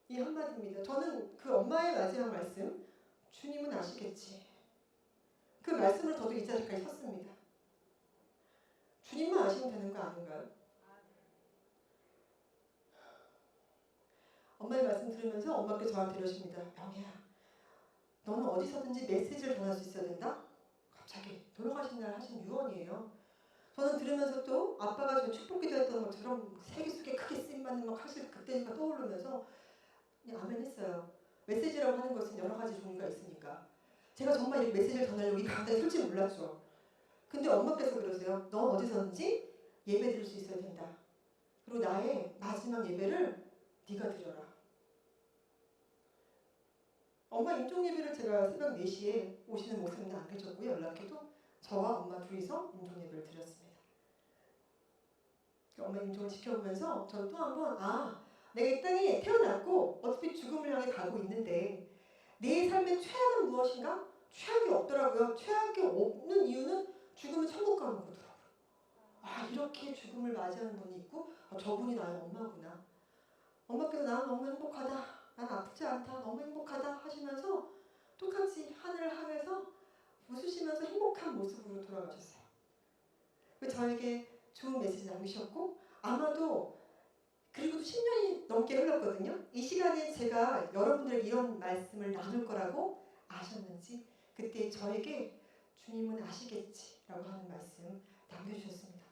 E: 이 한마디입니다. 저는 그 엄마의 마지막 말씀 주님은 아시겠지. 그 말씀을 저도 이 자리까지 섰습니다. 주님만 아시면 되는 거 아닌가요? 엄마의 말씀 들으면서 엄마께 저한테 이러십니다. 명희야 너는 어디서든지 메시지를 전할 수 있어야 된다? 갑자기 돌아가신 날 하신 유언이에요. 저는 들으면서 또 아빠가 저 축복기도 했던 것처럼 세계 속에 크게 쓰임받는 막 하실 그때가 떠오르면서 그냥 아멘 했어요. 메시지라고 하는 것은 여러 가지 종류가 있으니까. 제가 정말 이 메시지를 전하려고 이 강단에 설지 몰랐죠. 근데 엄마께서 그러세요. 넌 어디서든지 예배 드릴 수 있어야 된다. 그리고 나의 마지막 예배를 네가 드려라. 엄마 임종 예배를 제가 새벽 4시에 오시는 목사님도 안 계셨고요. 연락해도 저와 엄마 둘이서 임종 예배를 드렸습니다. 엄마 임종을 지켜보면서 저는 또 한 번 내가 이 땅에 태어났고 어차피 죽음을 향해 가고 있는데 내 삶의 최악은 무엇인가? 최악이 없더라고요. 최악이 없는 이유는 죽으면 천국 가는 거더라고요. 이렇게 죽음을 맞이하는 분이 있고 저분이 나의 엄마구나. 엄마께서 나는 너무 행복하다. 난 아프지 않다. 너무 행복하다 하시면서 똑같이 하늘을 향해서 웃으시면서 행복한 모습으로 돌아가셨어요. 저에게 좋은 메시지 남기셨고 아마도 그리고 10년이 넘게 흘렀거든요. 이 시간에 제가 여러분들에게 이런 말씀을 나눌 거라고 아셨는지 그때 저에게 주님은 아시겠지라고 하는 말씀 남겨주셨습니다.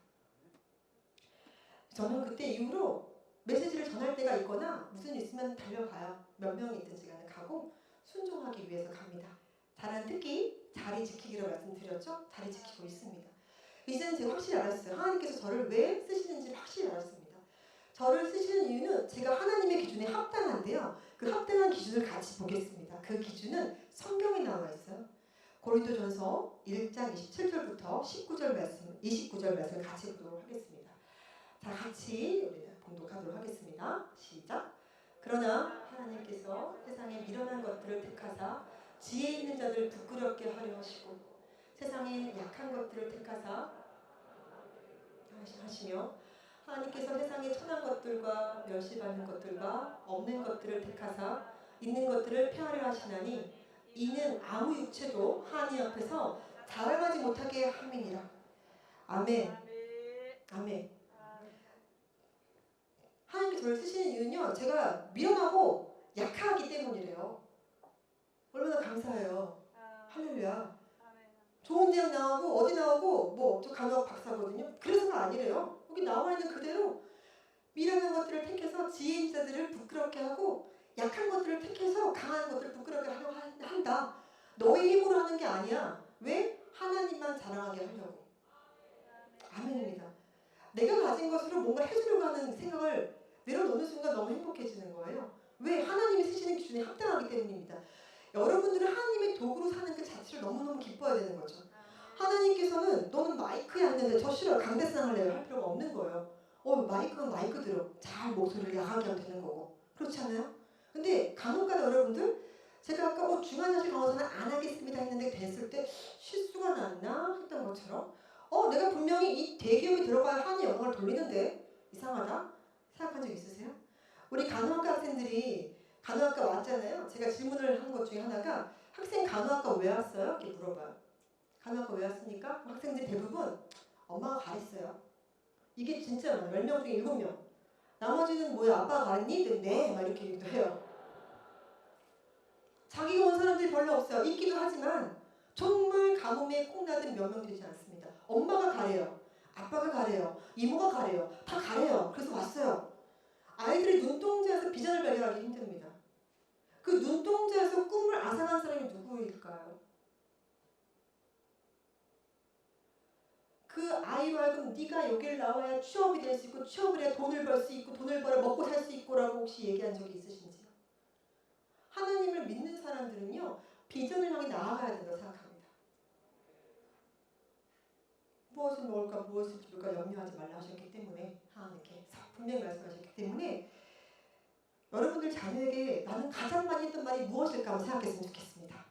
E: 저는 그때 이후로 메시지를 전할 때가 있거나 무슨 일 있으면 달려가요. 몇 명이 있든지 간에 가고 순종하기 위해서 갑니다. 다른 특히 자리 지키기로 말씀드렸죠. 자리 지키고 있습니다. 이제는 제가 확실히 알았어요. 하나님께서 저를 왜 쓰시는지를 확실히 알았습니다. 저를 쓰시는 이유는 제가 하나님의 기준에 합당한데요. 그 합당한 기준을 같이 보겠습니다. 그 기준은 성경에 나와 있어요. 고린도전서 1장 27절부터 19절 말씀, 29절 말씀을 같이 보도록 하겠습니다. 자, 같이 우리는 봉독하도록 하겠습니다. 시작. 그러나 하나님께서 세상에 미련한 것들을 택하사 지혜 있는 자들 부끄럽게 하려 하시고 세상에 약한 것들을 택하사 하시며 하나님께서 세상에 천한 것들과 멸시받는 것들과 없는 것들을 택하사 있는 것들을 폐하려 하시나니 이는 아무 육체도 하나님 앞에서 자랑하지 못하게 함이니라. 아멘. 아멘. 하나님께서 저를 쓰시는 이유는요. 제가 미련하고 약하기 때문이래요. 얼마나 감사해요. 할렐루야. 좋은 대학 나오고 어디 나오고 저 간호학 박사거든요. 그래서가 아니래요. 여기 나와 있는 그대로 미련한 것들을 택해서 지혜 있는 자들을 부끄럽게 하고 약한 것들을 택해서 강한 것들을 부끄럽게 하려고 한다. 너의 힘으로 하는 게 아니야. 왜? 하나님만 자랑하게 하려고. 아멘입니다. 내가 가진 것으로 뭔가 해주려고 하는 생각을 내려놓는 순간 너무 행복해지는 거예요. 왜? 하나님이 쓰시는 기준에 합당하기 때문입니다. 여러분들은 하나님의 도구로 사는 그 자체를 너무너무 기뻐해야 되는 거죠. 하나님께서는 너는 마이크에 앉는데 저 싫어요. 강대상 할래요. 할 필요가 없는 거예요. 마이크는 마이크대로 잘 목소리를 야하게 하면 되는 거고. 그렇지 않아요? 근데 간혹가다 여러분들 제가 아까 중환자실 강화사는 안 하겠습니다 했는데 됐을 때 실수가 났나 했던 것처럼 내가 분명히 이 대기업에 들어가야 하나님 영광을 돌리는데 이상하다 생각한 적 있으세요? 우리 간호학과 학생들이 간호학과 왔잖아요. 제가 질문을 한 것 중에 하나가 학생 간호학과 왜 왔어요? 이렇게 물어봐요. 간호학과 왜 왔습니까? 학생들 대부분 엄마가 가랬어요. 이게 진짜 많아요. 10명 중에 7명. 나머지는 뭐야 아빠가 가랬니? 네. 막 이렇게 얘기도 해요. 자기가 온 사람들이 별로 없어요. 있기도 하지만 정말 가뭄에 콩나듯 몇 명 되지 않습니다. 엄마가 가래요. 아빠가 가래요. 이모가 가래요. 다 가래요. 그래서 왔어요. 아이들이 눈동자에서 비전을 발견하기 힘듭니다. 그 눈동자에서 꿈을 앗아간 사람이 누구일까요? 그 아이로 하여금 네가 여기를 나와야 취업이 될 수 있고 취업을 해야 돈을 벌 수 있고 돈을 벌어 먹고 살 수 있고 라고 혹시 얘기한 적이 있으신지요? 하나님을 믿는 사람들은요. 비전을 향해 나아가야 된다고 생각합니다. 무엇을 먹을까 무엇을 입을까 염려하지 말라 하셨기 때문에 하나님께 분명히 말씀하셨기 때문에 여러분들 자녀에게 나는 가장 많이 했던 말이 무엇일까 한번 생각했으면 좋겠습니다.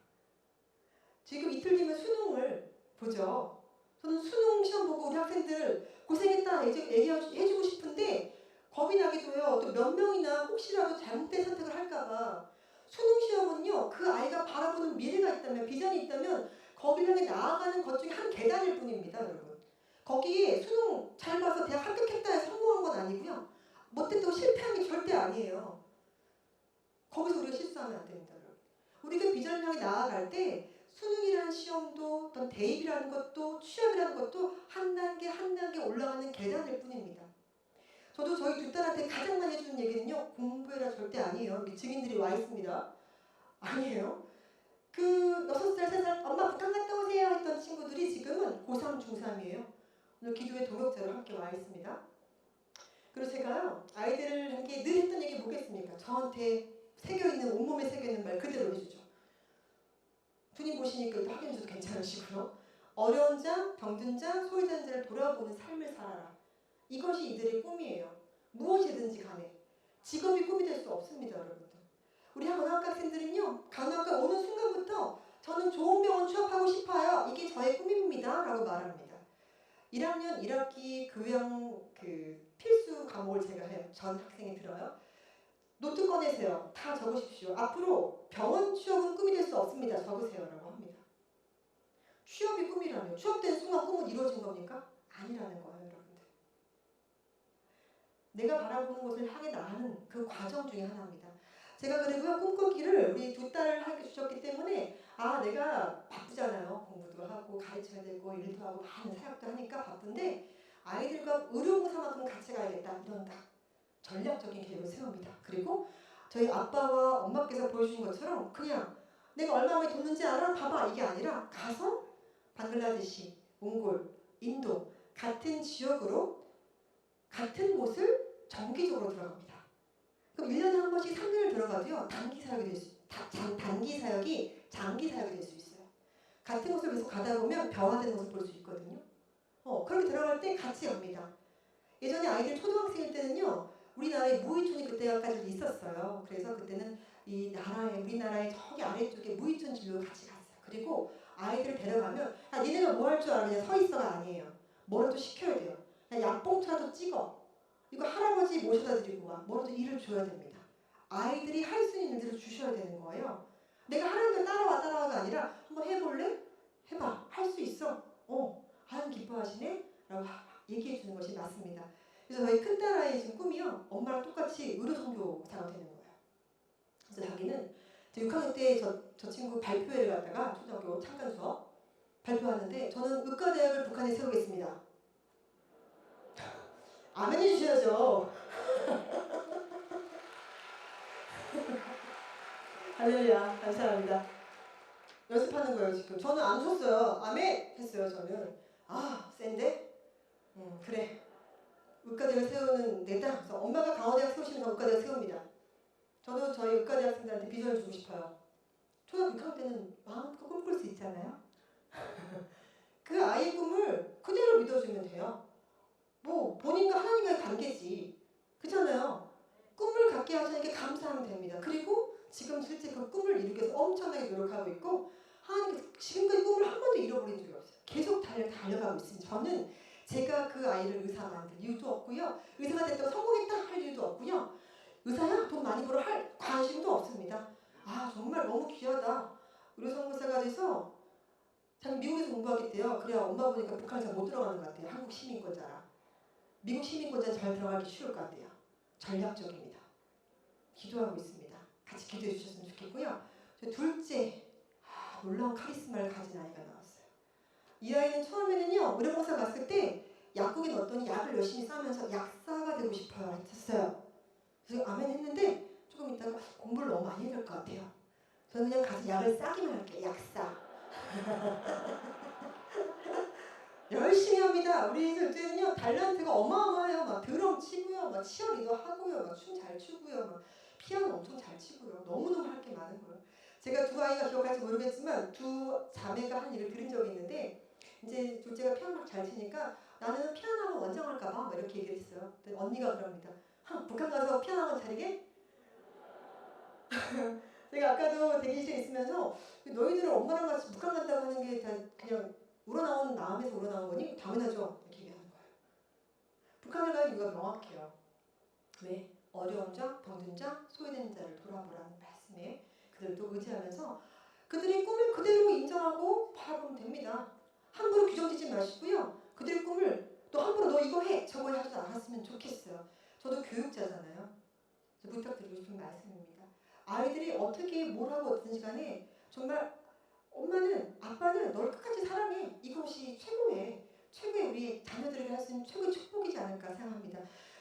E: 지금 이틀 뒤면 수능을 보죠. 저는 수능 시험 보고 우리 학생들 고생했다 얘기해주고 싶은데 겁이 나기도 해요. 또 몇 명이나 혹시라도 잘못된 선택을 할까봐. 수능 시험은요. 그 아이가 바라보는 미래가 있다면 비전이 있다면 거기를 향해 나아가는 것 중에 한 계단일 뿐입니다. 여러분. 거기에 수능 잘 봐서 대학 합격했다 해서 성공한 건 아니고요. 못했다고 실패한 게 절대 아니에요. 거기서 우리가 실수하면 안 됩니다. 여러분. 우리가 비전을 향해 나아갈 때 수능이라는 시험도 어떤 대입이라는 것도 취업이라는 것도 한 단계 한 단계 올라가는 계단일 뿐입니다. 저도 저희 두 딸한테 가장 많이 해주는 얘기는요. 공부해라 절대 아니에요. 여기 증인들이 와 있습니다. 아니에요. 그 6살, 3살 엄마 북한 갔다 오세요 했던 친구들이 지금은 고3, 중3이에요. 오늘 기도의 동역자로 함께 와 있습니다. 그리고 제가요. 아이들에게 늘 했던 얘기 뭐겠습니까? 저한테 새겨있는 온몸에 새겨있는 말 그대로 해주죠. 주님 보시니까 이거 확인해 줘도 괜찮으시고요. 어려운 자, 병든 자, 소외된 자를 돌아보는 삶을 살아라. 이것이 이들의 꿈이에요. 무엇이든지 간에. 직업이 꿈이 될 수 없습니다, 여러분들. 우리 간호학과 학생들은요. 간호학과 오는 순간부터 저는 좋은 병원 취업하고 싶어요. 이게 저의 꿈입니다. 라고 말합니다. 1학년 1학기 교양 필수 과목을 제가 해요. 전 학생이 들어요. 노트 꺼내세요. 다 적으십시오. 앞으로 병원 취업은 꿈이 될 수 없습니다. 적으세요. 라고 합니다. 취업이 꿈이라면 취업된 순간 꿈은 이루어진 겁니까? 아니라는 거예요. 여러분들. 내가 바라보는 것을 향해 나가는 그 과정 중에 하나입니다. 제가 그리고요. 꿈꾸기를 우리 두 딸을 하게 주셨기 때문에 내가 바쁘잖아요. 공부도 하고 가르쳐야 되고 일도 하고 많은 사역도 하니까 바쁜데 아이들과 의료봉사만큼 같이 가야겠다. 이런 딱 전략적인 계획을 세웁니다. 그리고 저희 아빠와 엄마께서 보여주신 것처럼 그냥 내가 얼마 많이 돕는지 알아? 봐봐. 이게 아니라 가서 방글라데시, 몽골, 인도 같은 지역으로 같은 곳을 정기적으로 들어갑니다. 그럼 1년에 한 번씩 3년을 들어가도요. 단기 사역이 장기 사역이 될 수 있어요. 같은 곳을 계속 가다 보면 변화되는 것을 볼 수 있거든요. 그렇게 들어갈 때 같이 갑니다. 예전에 아이들 초등학생일 때는요. 우리나라에 무의촌이 그때까지 있었어요. 그래서 그때는 우리나라의 저기 아래쪽에 무의촌 진료를 같이 갔어요. 그리고 아이들을 데려가면 니네가 뭐 할 줄 알아? 그냥 서 있어가 아니에요. 뭐라도 시켜야 돼요. 그냥 약봉투라도 찍어. 이거 할아버지 모셔다 드리고 와. 뭐라도 일을 줘야 됩니다. 아이들이 할 수 있는 일을 주셔야 되는 거예요. 내가 하는 데 따라와가 아니라 한번 해볼래? 해봐. 할 수 있어. 하나님 기뻐하시네? 라고 얘기해 주는 것이 맞습니다. 그래서 저희 큰딸아이 지금 꿈이요. 엄마랑 똑같이 의료선교사가 되는 거예요. 그래서 자기는 6학년 때 저 친구 발표회를 갔다가 초등학교 창간 수업 발표하는데 저는 의과대학을 북한에 세우겠습니다. 아멘 해주셔야죠. 할렐루야. 감사합니다. 연습하는 거예요 지금. 저는 안 웃었어요. 아멘 했어요 저는. 센데? 그래. 의과대학 세우는 데다. 그래서 엄마가 강화대학 세우시면서 의과대학 세웁니다. 저도 저희 의과대학생들한테 비전을 주고 싶어요. 초등학교 6학년 때는 마음껏 꿈꿀 수 있잖아요. 그 아이의 꿈을 그대로 믿어주면 돼요. 본인과 하나님과의 관계지. 그렇잖아요. 꿈을 갖게 하시는 게 감사하면 됩니다. 그리고 지금 실제 그 꿈을 이루기 위해서 엄청나게 노력하고 있고 하나님께서 지금까지 꿈을 한 번도 잃어버린 적이 없어요. 계속 달려가고 있습니다. 저는 제가 그 아이를 의사 만들 이유도 없고요. 의사가 됐다고 성공했다 할 이유도 없고요. 의사야? 돈 많이 벌어 할 관심도 없습니다. 정말 너무 귀하다. 의료선교사가 돼서 자기 미국에서 공부하겠대요. 그래야 엄마 보니까 북한에 잘 못 들어가는 것 같아요. 한국 시민권자라. 미국 시민권자 잘 들어가기 쉬울 것 같아요. 전략적입니다. 기도하고 있습니다. 같이 기도해 주셨으면 좋겠고요. 저 둘째, 놀라운 카리스마를 가진 아이가 나왔어요. 이 아이는 처음에는요. 의료봉사 갔을 때 약국에 넣었더니 약을 열심히 싸면서 약사가 되고 싶어요 했어요. 그래서 아멘 했는데 조금 있다가 공부를 너무 많이 해야 될 것 같아요. 저는 그냥 가서 약을 싸기만 할게요. 약사. 열심히 합니다. 우리 둘째는요 탤런트가 어마어마해요. 막 드럼 치고요, 막 치어리더 하고요, 막 춤 잘 추고요, 막 피아노 엄청 잘 치고요. 너무너무 할 게 많은 거예요. 제가 두 아이가 기억할지 모르겠지만 두 자매가 한 일을 들은 적이 있는데 이제 둘째가 피아노 잘 치니까 나는 피아노 원장할까봐 막 이렇게 얘기를 했어요. 근데 언니가 그럽니다. 북한 가서 피아노 학원 차리게? 제가 아까도 대기실에 있으면서 너희들은 엄마랑 같이 북한 간다고 하는 게 다 그냥 우러나온 마음에서 우러나온 거니? 당연하죠. 이렇게 얘기하는 거예요. 북한을 갈 이유가 명확해요. 왜? 어려운 자, 병든 자, 소외된 자를 돌아보라는 말씀에 그들도 의지하면서 그들의 꿈을 그대로 인정하고 바라보면 됩니다. 함부로 규정짓지 마시고요. 그들의 꿈을 또 함부로 너 이거 해, 저거 하지 않았으면 좋겠어요. 저도 교육자잖아요. 부탁드리고 싶은 말씀입니다. 아이들이 어떻게 뭘 하고 어든지 간에 정말 엄마는 아빠는 널 끝까지 사랑해. 이것이 최고의 우리 자녀들에게 할 수 있는 최고의 축복이지 않을까 생각합니다.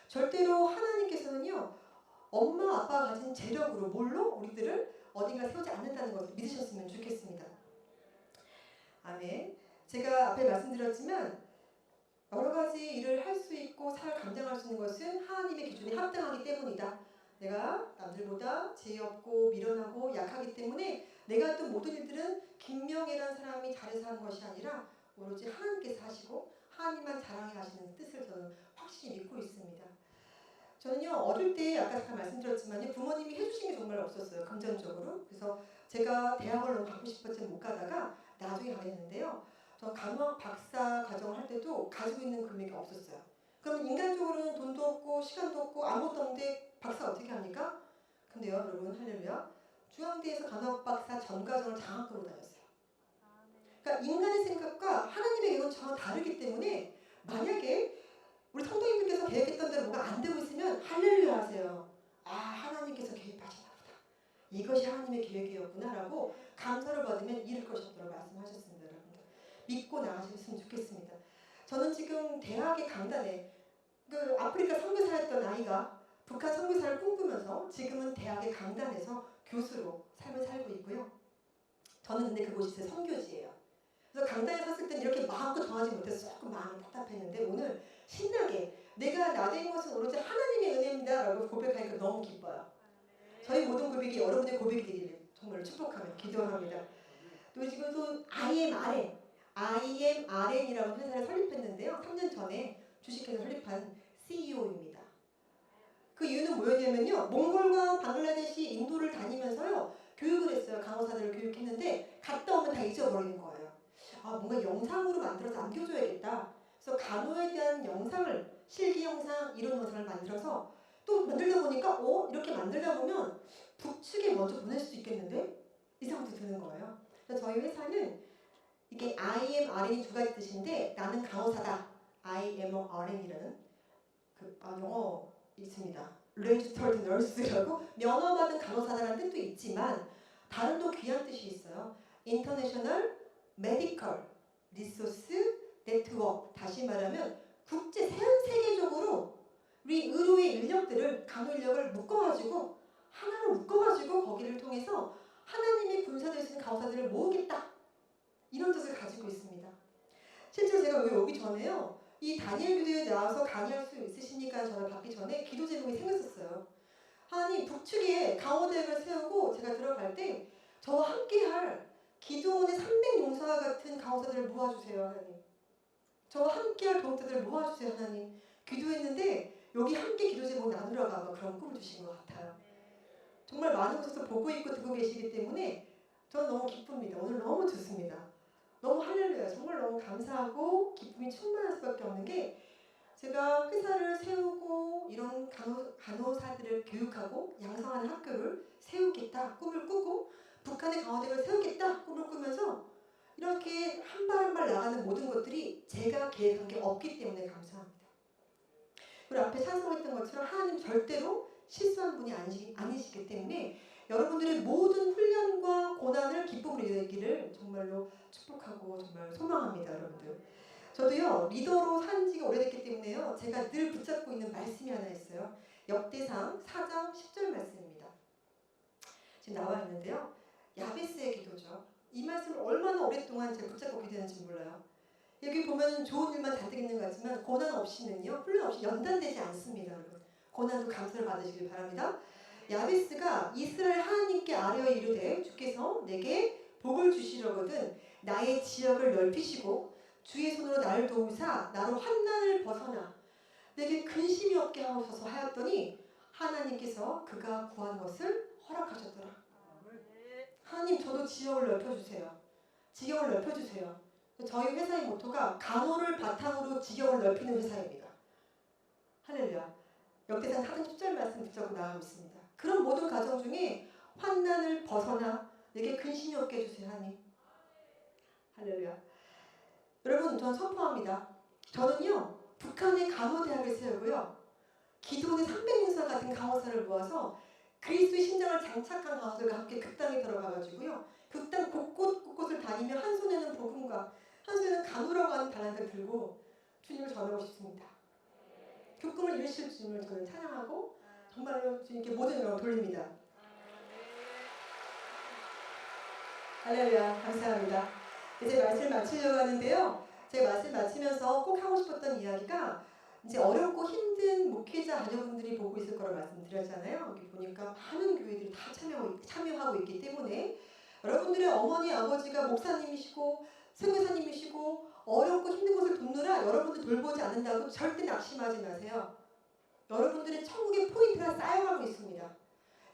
E: 절대로 하나님께서는요 엄마 아빠가 가진 재력으로 뭘로 우리들을 어딘가 세우지 않는다는 것을 믿으셨으면 좋겠습니다. 아멘. 제가 앞에 말씀드렸지만 여러 가지 일을 할 수 있고 사를 감당할 수 있는 것은 하나님의 기준에 합당하기 때문이다. 내가 남들보다 지혜 없고 미련하고 약하기 때문에 내가 했던 모든 일들은 김명애라는 사람이 잘해서 하는 것이 아니라 오로지 하나님께서 하시고 하나님만 자랑해 하시는 뜻을 저는 확실히 믿고 있습니다. 저는요 어릴 때 아까 잠깐 말씀드렸지만요 부모님이 해주신 게 정말 없었어요. 금전적으로. 그래서 제가 대학을 너무 가고 싶었지 못 가다가 나중에 가게 됐는데요. 저 간호학 박사 과정을 할 때도 가지고 있는 금액이 없었어요. 그러면 인간적으로는 돈도 없고 시간도 없고 아무것도 없는데 박사 어떻게 합니까? 근데요 여러분 할렐루야 중앙대에서 간호학 박사 전 과정을 장학금으로 다녔어요. 그러니까 인간의 생각과 하나님의 계획은 전혀 다르기 때문에 만약에 우리 성도님들께서 계획했던 대로 뭐가 안 되고 있으면 할렐루야 하세요. 아 하나님께서 계획하시나 보다. 이것이 하나님의 계획이었구나 라고 감사를 받으면 이룰 것이었다고 말씀하셨습니다. 여러분들 믿고 나가셨으면 좋겠습니다. 저는 지금 대학의 강단에 그 아프리카 선교사였던 아이가 북한 선교사를 꿈꾸면서 지금은 대학의 강단에서 교수로 삶을 살고 있고요. 저는 근데 그곳이 제 선교지예요. 그래서 강단에 섰을 땐 이렇게 마음껏 정하지 못해서 조금 마음이 답답했는데 오늘 신나게 내가 나된 것은 오로지 하나님의 은혜입니다 라고 고백하니까 너무 기뻐요. 저희 모든 고백이 여러분의 고백이 되기를 정말 축복하며 기도합니다. 또 지금 또 IMRN이라고 회사를 설립했는데요. 3년 전에 주식회사 설립한 CEO입니다. 그 이유는 뭐였냐면요. 몽골과 방글라데시, 인도를 다니면서요. 교육을 했어요. 강호사들을 교육했는데 갔다 오면 다 잊어버리는 거예요. 아 뭔가 영상으로 만들어서 남겨줘야겠다. 그래서 간호에 대한 영상을 실기 영상, 이론 영상을 만들어서 또 만들다 보니까 이렇게 만들다 보면 북측에 먼저 보낼 수도 있겠는데? 이 생각도 드는 거예요. 그래서 저희 회사는 이게 IMRN이 두 가지 뜻인데 나는 간호사다. IMRN이라는 그 영어 있습니다. Registered Nurse라고 면허받은 간호사다라는 뜻도 있지만 다른 또 귀한 뜻이 있어요. International Medical Resource Network 다시 말하면 국제 전 세계적으로 우리 의료의 인력들을 간호 인력을 묶어가지고 하나로 묶어가지고 거기를 통해서 하나님의 군사될 수 있는 간호사들을 모으겠다 이런 뜻을 가지고 있습니다. 실제로 제가 왜 오기 전에요. 이 다니엘 교대에 나와서 강의할 수 있으십니까? 전화 받기 전에 기도 제목이 생겼었어요. 하나님 북측에 강호대학을 세우고 제가 들어갈 때 저와 함께할 기도원의 300용사와 같은 강호사들을 모아주세요 하나님. 저와 함께할 동역자들을 모아주세요 하나님. 기도했는데 여기 함께 기도 제목 나누라고 아마 그런 꿈을 주신 것 같아요. 정말 많은 곳에서 보고 있고 듣고 계시기 때문에 저는 너무 기쁩니다. 오늘 너무 좋습니다. 너무 할렐루야. 정말 너무 감사하고 기쁨이 충만할 수밖에 없는 게 제가 회사를 세우고 이런 간호사들을 교육하고 양성하는 학교를 세우겠다 꿈을 꾸고 북한의 강호대를 세우겠다 꿈을 꾸면서 이렇게 한 발 한 발 나가는 모든 것들이 제가 계획한 게 없기 때문에 감사합니다. 그리고 앞에 찬송했던 것처럼 하나님 절대로 실수한 분이 아니시기 때문에 여러분들의 모든 훈련과 고난을 기쁨으로 이루기를 정말로 축복하고 정말 소망합니다. 여러분들. 저도요 리더로 산 지가 오래됐기 때문에요. 제가 늘 붙잡고 있는 말씀이 하나 있어요. 역대상 4장 10절 말씀입니다. 지금 나와 있는데요. 야베스의 기도죠. 이 말씀을 얼마나 오랫동안 제가 붙잡고 기도했는지 몰라요. 여기 보면 좋은 일만 잔뜩 있는 것 같지만 고난 없이는요. 훈련 없이 연단되지 않습니다. 여러분. 고난도 감사를 받으시길 바랍니다. 야베스가 이스라엘 하나님께 아뢰어 이르되 주께서 내게 복을 주시려거든 나의 지역을 넓히시고 주의 손으로 나를 도우사 나로 환난을 벗어나 내게 근심이 없게 하옵소서 하였더니 하나님께서 그가 구한 것을 허락하셨더라. 하나님 저도 지역을 넓혀주세요. 지역을 넓혀주세요. 저희 회사의 모토가 간호를 바탕으로 지역을 넓히는 회사입니다. 할렐루야. 역대상 4장 10절 말씀 붙잡고 나가고 있습니다. 그런 모든 과정 중에 환난을 벗어나 내게 근심이 없게 해주세요 하나님. 할렐루야. 여러분 저는 선포합니다. 저는요 북한의 간호대학을 세우고요 기도원의 300용사 같은 간호사를 모아서 그리스도의 심장을 장착한 강도가 함께 그 땅에 들어가가지고요. 그 땅 곳곳을 다니며 한 손에는 복음과 한 손에는 간호라고 하는 달란트를 들고 주님을 전하고 싶습니다. 그 꿈을 이루실 주님을 저는 찬양하고 정말로 주님께 모든 영광을 돌립니다. 할렐루야, 감사합니다. 이제 말씀을 마치려고 하는데요. 제가 말씀 마치면서 꼭 하고 싶었던 이야기가 이제 어렵고 힘든 목회자 자녀분들이 보고 있을 거라 말씀드렸잖아요. 여기 보니까 많은 교회들이 다 참여하고 있기 때문에 여러분들의 어머니, 아버지가 목사님이시고 선교사님이시고 어렵고 힘든 것을 돕느라 여러분들 돌보지 않는다고 절대 낙심하지 마세요. 여러분들의 천국의 포인트가 쌓여가고 있습니다.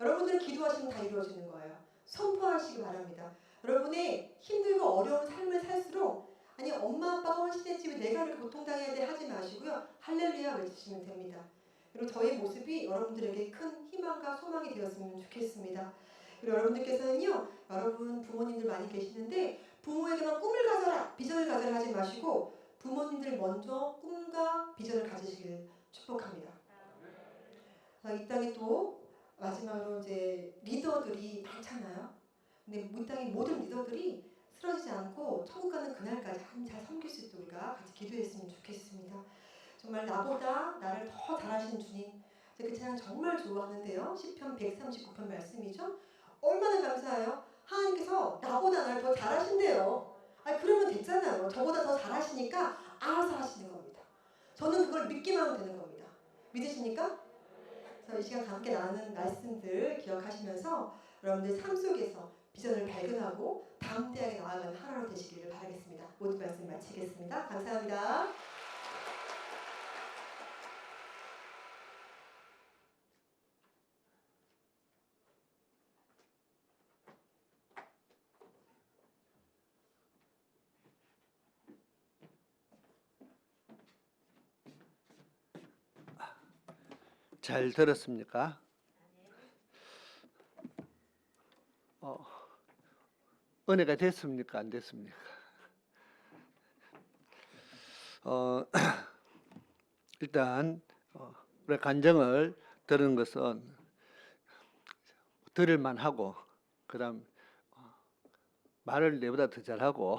E: 여러분들이 기도하시면 다 이루어지는 거예요. 선포하시기 바랍니다. 여러분의 힘들고 어려운 삶을 살수록 아니 엄마 아빠가 헌신했지 왜 내가 이렇게 고통당해야 돼 하지 마시고요. 할렐루야 외치시면 됩니다. 그리고 저의 모습이 여러분들에게 큰 희망과 소망이 되었으면 좋겠습니다. 그리고 여러분들께서는요. 여러분 부모님들 많이 계시는데 부모에게만 꿈을 가져라 비전을 가져라 하지 마시고 부모님들 먼저 꿈과 비전을 가지시길 축복합니다. 이 땅에 또 마지막으로 이제 리더들이 많잖아요. 근데 이 땅의 모든 리더들이 쓰러지지 않고 천국 가는 그날까지 잘 섬길 수 있도록 우리가 같이 기도했으면 좋겠습니다. 정말 나보다 나를 더 잘하신 주님, 제가 그 찬양 정말 좋아하는데요. 시편 139편 말씀이죠. 얼마나 감사해요. 하나님께서 나보다 나를 더 잘하신대요. 아니 그러면 됐잖아요. 저보다 더 잘하시니까 알아서 하시는 겁니다. 저는 그걸 믿기만 하면 되는 겁니다. 믿으십니까? 그래서 이 시간 함께 나누는 말씀들 기억하시면서 여러분들 삶 속에서 비전을 발견하고 담대하게 나아가는 하루로 되시기를 바라겠습니다. 모든 말씀 마치겠습니다. 감사합니다.
A: 잘 들었습니까? 은혜가 됐습니까? 안 됐습니까? 일단 우리 간증을 들은 것은 들을만 하고 그다음 말을 내보다 더 잘하고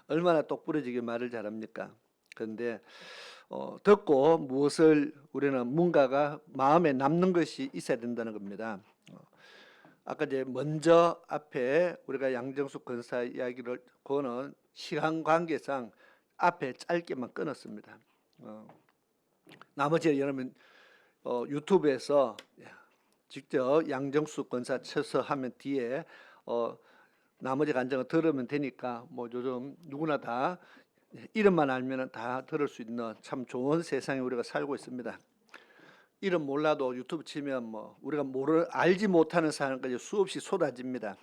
A: 얼마나 똑부러지게 말을 잘합니까? 그런데 듣고 무엇을 우리는 뭔가가 마음에 남는 것이 있어야 된다는 겁니다. 아까 이제 먼저 앞에 우리가 양정숙 권사 이야기를 그거는 시간 관계상 앞에 짧게만 끊었습니다. 나머지 여러분 유튜브에서 직접 양정숙 권사 쳐서 하면 뒤에 나머지 간증을 들으면 되니까 뭐 요즘 누구나 다 이름만 알면 다 들을 수 있는 참 좋은 세상에 우리가 살고 있습니다. 이름 몰라도 유튜브 치면 뭐 우리가 알지 못하는 사람까지 수없이 쏟아집니다.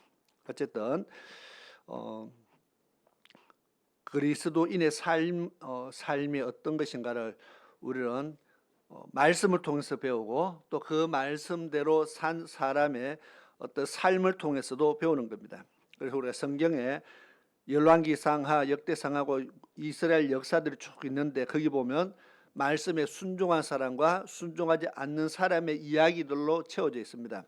A: 어쨌든 그리스도인의 삶이 어떤 것인가를 우리는 말씀을 통해서 배우고 또 그 말씀대로 산 사람의 어떤 삶을 통해서도 배우는 겁니다. 그래서 우리가 성경에 열왕기상하, 역대상하고 이스라엘 역사들이 쭉 있는데 거기 보면 말씀에 순종한 사람과 순종하지 않는 사람의 이야기들로 채워져 있습니다.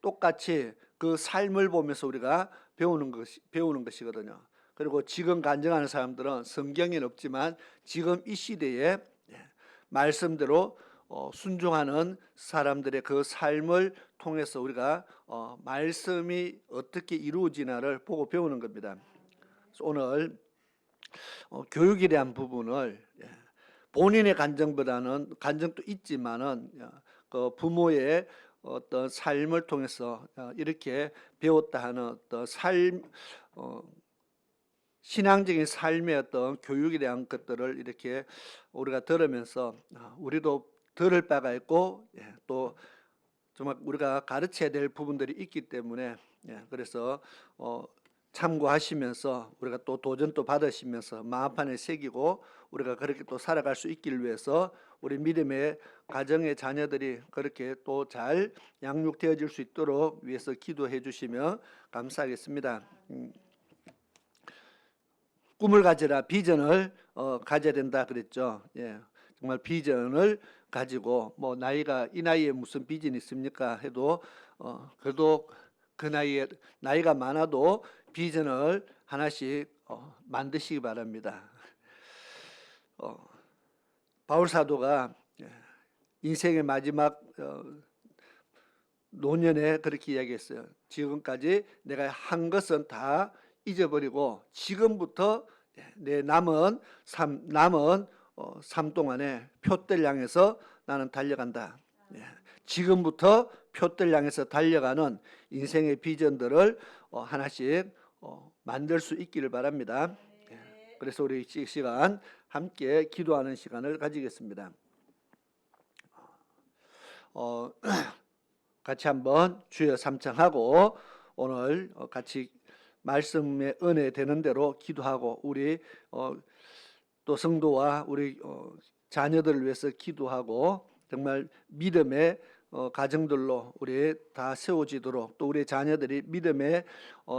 A: 똑같이 그 삶을 보면서 우리가 배우는 것이거든요. 그리고 지금 간증하는 사람들은 성경에는 없지만 지금 이 시대에 말씀대로 순종하는 사람들의 그 삶을 통해서 우리가 말씀이 어떻게 이루어지나를 보고 배우는 겁니다. 그래서 오늘 교육에 대한 부분을 본인의 간증보다는 간증도 있지만은 그 부모의 어떤 삶을 통해서 이렇게 배웠다 하는 어떤 신앙적인 삶의 어떤 교육에 대한 것들을 이렇게 우리가 들으면서 우리도 들을 바가 있고 또 정말 우리가 가르쳐야 될 부분들이 있기 때문에 그래서 참고하시면서 우리가 또 도전도 받으시면서 마음판에 새기고 우리가 그렇게 또 살아갈 수 있기를 위해서 우리 믿음의 가정의 자녀들이 그렇게 또 잘 양육되어질 수 있도록 위해서 기도해 주시면 감사하겠습니다. 꿈을 가져라, 비전을 가져야 된다 그랬죠. 정말 비전을 가지고 뭐 나이가 이 나이에 무슨 비전이 있습니까 해도 그래도 그 나이가 많아도 비전을 하나씩 만드시기 바랍니다. 바울 사도가 인생의 마지막 노년에 그렇게 이야기했어요. 지금까지 내가 한 것은 다 잊어버리고 지금부터 내 남은 삶 동안에 표대를 향해서 나는 달려간다. 지금부터 표대를 향해서 달려가는 인생의 비전들을 하나씩 만들 수 있기를 바랍니다. 그래서 우리 이 시간 함께 기도하는 시간을 가지겠습니다. 같이 한번 주여 삼창하고 오늘 같이 말씀의 은혜 되는 대로 기도하고 우리 또 성도와 우리 자녀들을 위해서 기도하고 정말 믿음의 가정들로 우리 다 세워지도록 또 우리 자녀들이 믿음의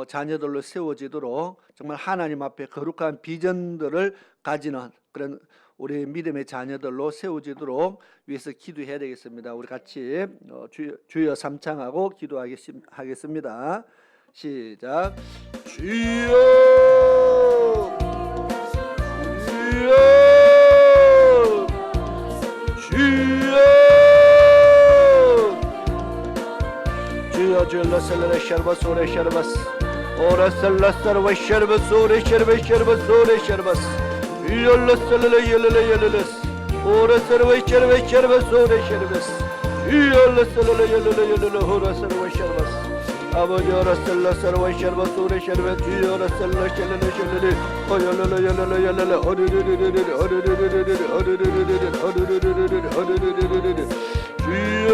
A: 자녀들로 세워지도록 정말 하나님 앞에 거룩한 비전들을 가지는 그런 우리 믿음의 자녀들로 세워지도록 위해서 기도해야 되겠습니다. 우리 같이 주여 삼창하고 기도하겠습니다. 시작. 주여 주여 주여 주여 주여 살라라 샤르바스 오레 샤르바스 오라 살라사르 와 샤르바스 오레 샤르바스 샤르바스 오레 샤르바스 주여 살라라 열레레 열레레스 오라 사르와 샤르바스 샤르바스 오레 샤르바스 주여 살라라 열레레 열레레 오라 사르와 샤르바스 아버지 오라 살라사르와 샤르바스 오레 샤르바스 주여 오라 살라 샬레레 샬레레 오열레레 열레레 열레레 어르르르르르 어르르르르르 어르르르르르 어르르르르르 어르르르르르 주여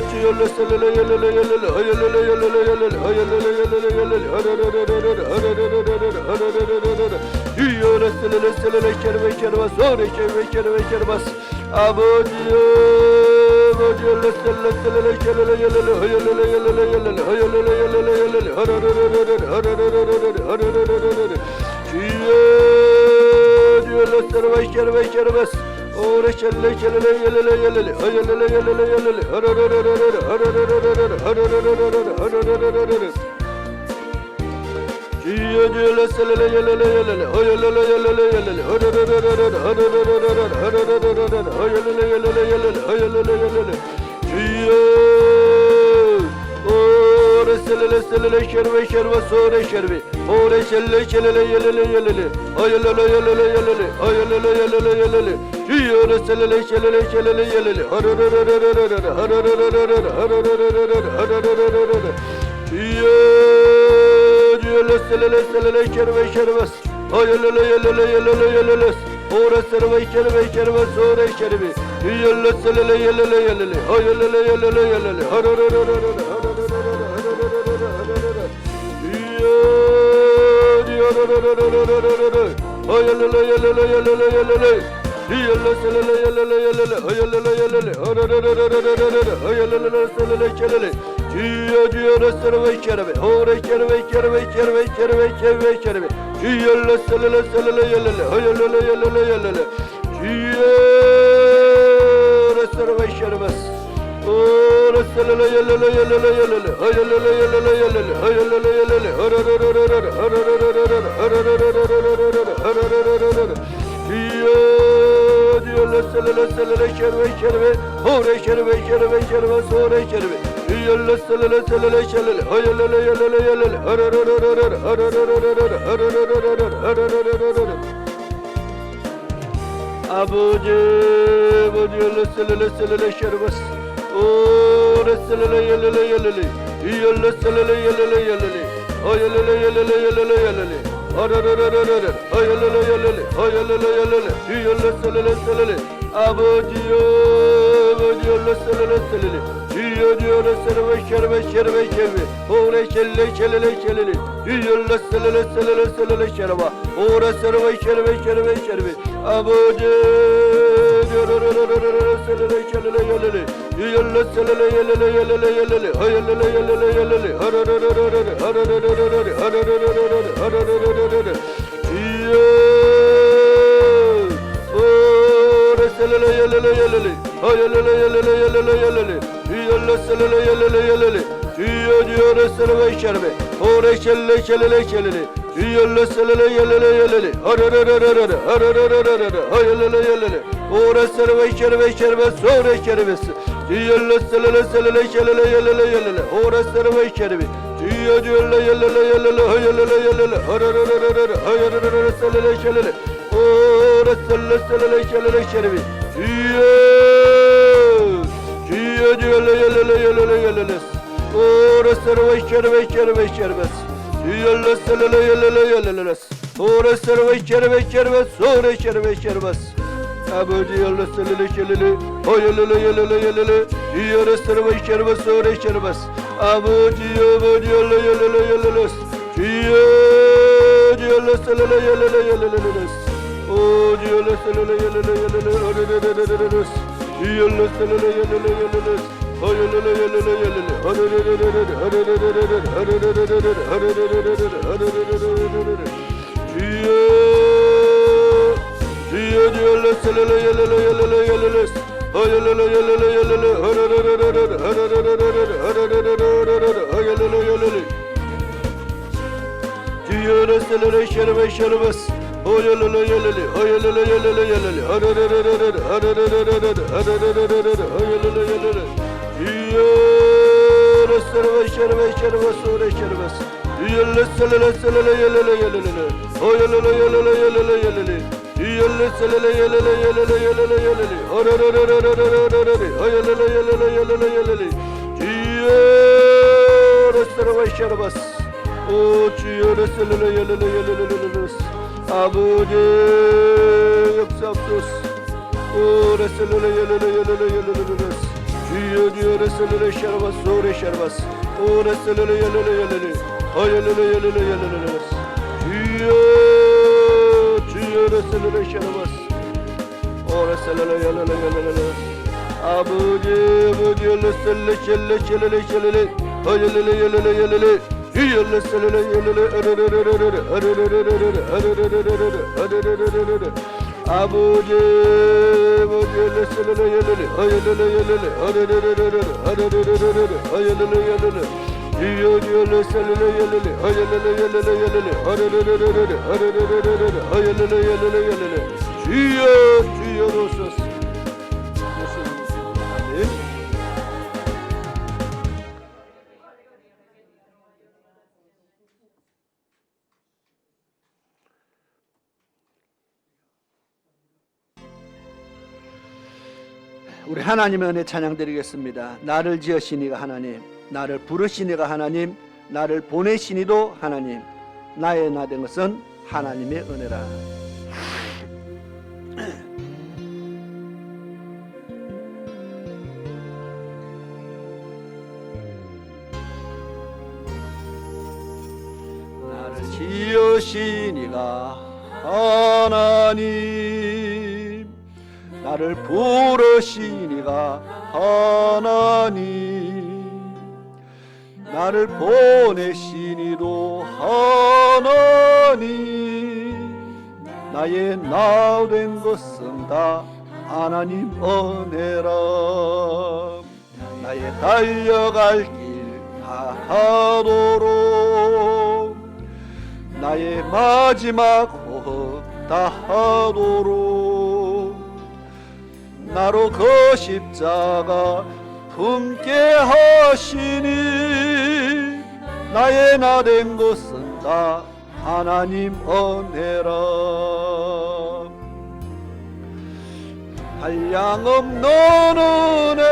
A: 주여 살레레 열레레 열레레 어열레레 열레레 열레레 어열레레 열레레 열레레 어르르르르르 어르르르르르 어르르르르르 주여 살레레 살레레 샤르바스 샤르바스 오레 샤르바스 샤르바스 샤르바스 아버지여 아버지여 살라 살레레 샤레레 열레레 어열레레 열레레 열레레 어열레레 열레레 열레레 어르르르르르 어르르르르르 어르르르르르 주여 주여 샤르바스 샤르바스 샤르바스 오레 샬레 샬레레 열레레 열레레 어열레레 열레레 열레레 어르르르르르 어르르르르르 어르르르르르 어르르르르르 주여 주여 살레레 열레레 열레레 어열레레 열레레 열레레 어르르르르르 어르르르르르 어르르르르르 어열레레 열레레 열레레 어열레레 열레레 주여 오레 살레레 살레레 샤르베 샤르바 소레 샤르베 오레 샬레 샬레레 열레레 열레레 어열레레 열레레 열레레 어열레레 열레레 열레레 주여 살레레 샬레레 샬레레 열레레 어르르르르르르 어르르르르르 어르르르르르 어르르르르르 주여 주여 살레레 살레레 샤르베 샤르바스 어열레레 열레레 열레레 열레레 오레 살레레 샤르베 샤르바 소레 샤르베 주여 살레레 열레레 열레레 어열레레 열레레 열레레 어르르르르르 아버지 오레 살레레 열레레 열레레 이열레 살레레 열레레 열레레 어열레레 열레레 열레레 열레레 어르르르르르 어열레레 열레레 어열레레 열레레 이열레 살레레 살레레 아버지여 아버지열레 살레레 살레레 주여주여레 살레레 샤르베 샤르베 샤르베 오레 샬레 샬레레 샬레레 이열레 살레레 살레레 살레레 샤르바 오레 살레레 샤르베 샤르베 샤르베 아버지 요르르르르르 살레레 샬레레 열레레 이열레 살레레 열레레 열레레 열레레 어열레레 열레레 열레레 어르르르르르 어르르르르르 어르르르르르 어르르르르르 주여
B: 아버지 열렸을래 어열려려려려려려 이열렸을래 아버지 열려려려려려 주여 열렸을래 오 아버지 역사옵소서 주여 주여로소서. 아멘. 우리 하나님의 은혜 찬양드리겠습니다. 나를 지으시니가 하나님, 나를 부르시니가 하나님, 나를 보내시니도 하나님, 나의 나 된 것은 하나님의 은혜라. 나를 지으시니가 하나님, 나를 부르시니가 하나님, 나를 보내시니도 하나님, 나의 나 된 것은 다 하나님 은혜라. 나의 달려갈 길 다하도록, 나의 마지막 호흡 다하도록, 나로 그 십자가 품게 하시니, 나의 나 된 것은 다 하나님 은혜라. 한량없는 은혜,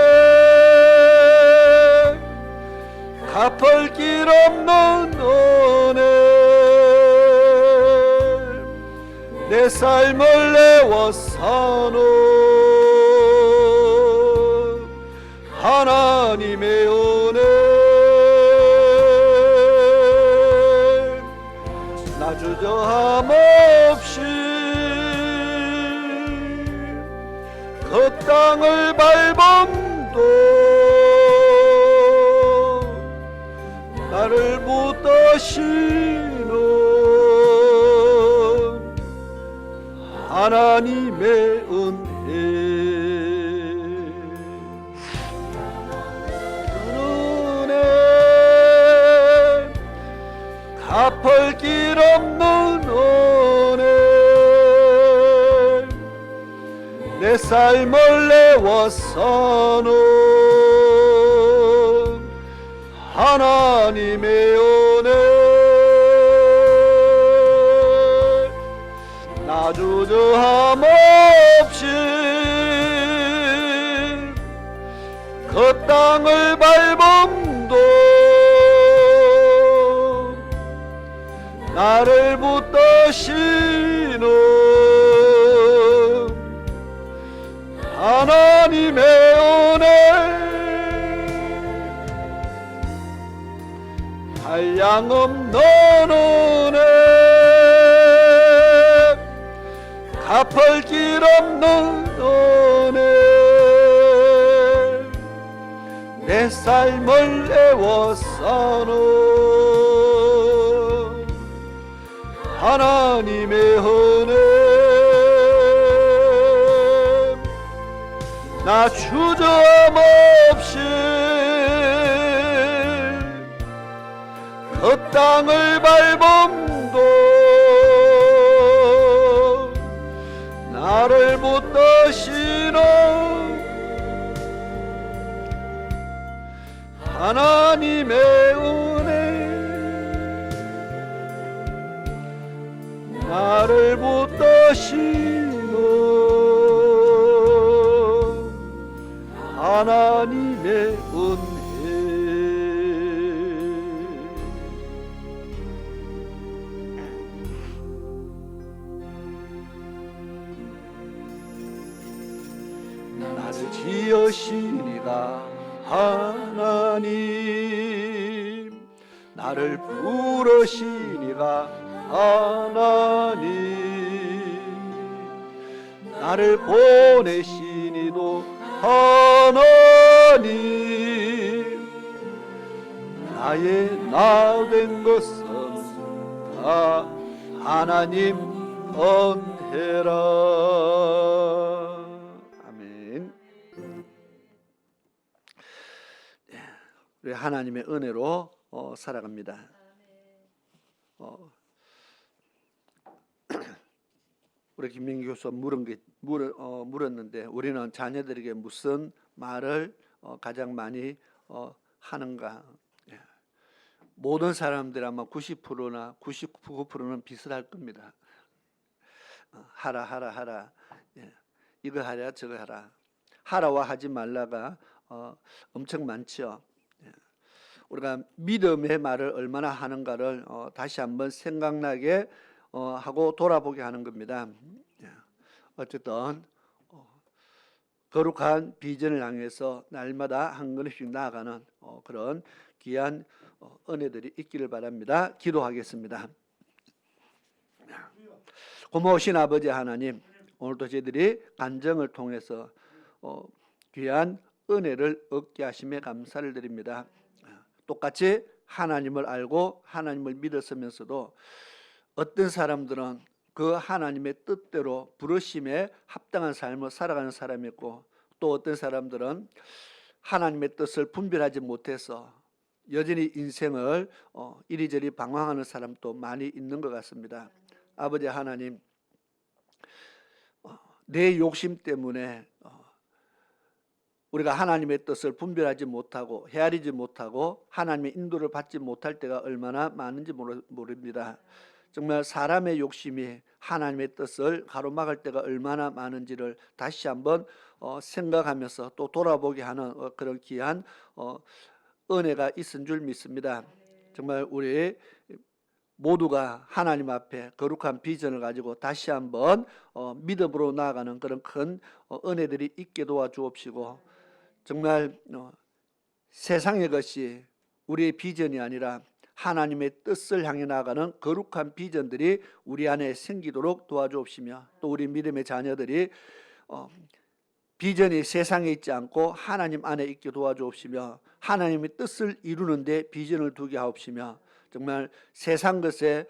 B: 갚을 길 없는 은혜, 내 삶을 내와 사는 하나님의 은혜, 나 주저함 없이 그 땅을 밟음도 나를 붙드시는 하나님의 은혜, 갚을 길 없는 은혜 내 삶을 내워서는 하나님의 은혜 나 주저함 없이 그 땅을 밟음도 나를 붙드시는 하나님의 은혜 한량 없는 은혜 갚을 길 없는 은혜 내 삶을 애워서는 하나님의 은혜 나 주저함 없이 그 땅을 밟음도 나를 붙드시는 하나님의 은혜 나를 붙드시는 하나님의 은혜 나를 지으시니가 하나님 나를 부르시니가 하나님 나를 보내시니도 하나님 나의 나 된 것은 다 하나님 은혜라. 아멘. 우리 하나님의 은혜로 살아갑니다. 우리 김민기 교수가 물었는데 우리는 자녀들에게 무슨 말을 가장 많이 하는가? 모든 사람들 아마 90%나 99%는 비슷할 겁니다. 하라. 이거 하라 저거 하라. 하라와 하지 말라가 엄청 많죠. 우리가 믿음의 말을 얼마나 하는가를 다시 한번 생각나게 하고 돌아보게 하는 겁니다. 어쨌든 거룩한 비전을 향해서 날마다 한 걸음씩 나아가는 그런 귀한 은혜들이 있기를 바랍니다. 기도하겠습니다. 고마우신 아버지 하나님, 오늘도 저희들이 간증을 통해서 귀한 은혜를 얻게 하심에 감사를 드립니다. 똑같이 하나님을 알고 하나님을 믿었으면서도 어떤 사람들은 그 하나님의 뜻대로 부르심에 합당한 삶을 살아가는 사람이 있고, 또 어떤 사람들은 하나님의 뜻을 분별하지 못해서 여전히 인생을 이리저리 방황하는 사람도 많이 있는 것 같습니다. 아버지 하나님, 내 욕심 때문에 우리가 하나님의 뜻을 분별하지 못하고 헤아리지 못하고 하나님의 인도를 받지 못할 때가 얼마나 많은지 모릅니다. 정말 사람의 욕심이 하나님의 뜻을 가로막을 때가 얼마나 많은지를 다시 한번 생각하면서 또 돌아보게 하는 그런 귀한 은혜가 있은 줄 믿습니다. 정말 우리 모두가 하나님 앞에 거룩한 비전을 가지고 다시 한번 믿음으로 나아가는 그런 큰 은혜들이 있게 도와주옵시고, 정말 세상의 것이 우리의 비전이 아니라 하나님의 뜻을 향해 나아가는 거룩한 비전들이 우리 안에 생기도록 도와주옵시며, 또 우리 믿음의 자녀들이 비전이 세상에 있지 않고 하나님 안에 있게 도와주옵시며, 하나님의 뜻을 이루는 데 비전을 두게 하옵시며, 정말 세상 것에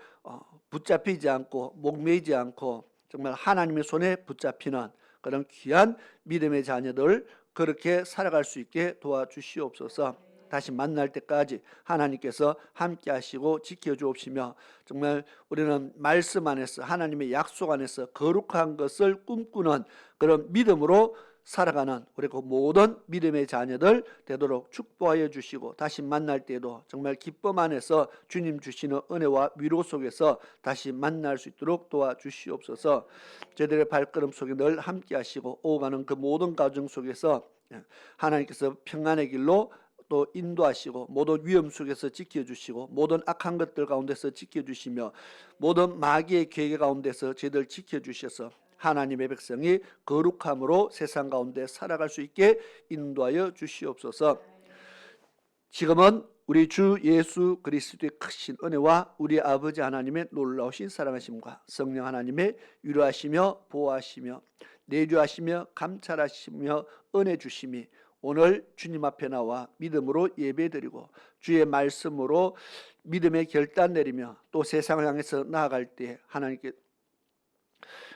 B: 붙잡히지 않고 목매이지 않고 정말 하나님의 손에 붙잡히는 그런 귀한 믿음의 자녀들 그렇게 살아갈 수 있게 도와주시옵소서. 다시 만날 때까지 하나님께서 함께 하시고 지켜주옵시며 정말 우리는 말씀 안에서 하나님의 약속 안에서 거룩한 것을 꿈꾸는 그런 믿음으로 살아가는 우리 그 모든 믿음의 자녀들 되도록 축복하여 주시고 다시 만날 때에도 정말 기쁨 안에서 주님 주시는 은혜와 위로 속에서 다시 만날 수 있도록 도와주시옵소서. 저희들의 발걸음 속에 늘 함께 하시고 오가는 그 모든 가정 속에서 하나님께서 평안의 길로 또 인도하시고 모든 위험 속에서 지켜주시고 모든 악한 것들 가운데서 지켜주시며 모든 마귀의 계획 가운데서 저희들 지켜주셔서 하나님의 백성이 거룩함으로 세상 가운데 살아갈 수 있게 인도하여 주시옵소서. 지금은 우리 주 예수 그리스도의 크신 은혜와 우리 아버지 하나님의 놀라우신 사랑하심과 성령 하나님의 위로하시며 보호하시며 내주하시며 감찰하시며 은혜 주심이 오늘 주님 앞에 나와 믿음으로 예배드리고 주의 말씀으로 믿음의 결단 내리며 또 세상을 향해서 나아갈 때 하나님께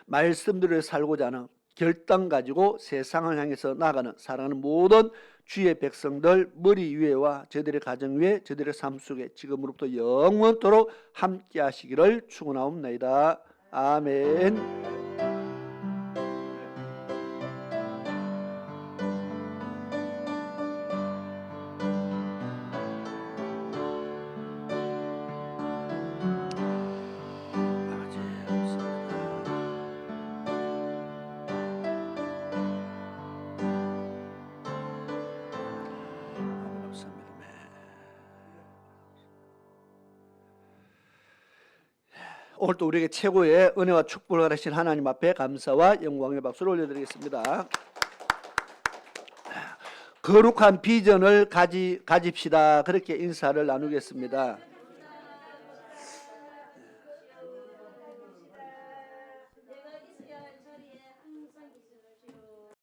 B: 말씀들을 살고자 하는 결단 가지고 세상을 향해서 나아가는 사랑하는 모든 주의 백성들 머리 위에와 저들의 가정 위에 저들의 삶 속에 지금으로부터 영원토록 함께 하시기를 축원하옵나이다. 아멘. 오늘도 우리에게 최고의 은혜와 축복을 하신 하나님 앞에 감사와 영광의 박수를 올려드리겠습니다. 거룩한 비전을 가집시다. 그렇게 인사를 나누겠습니다.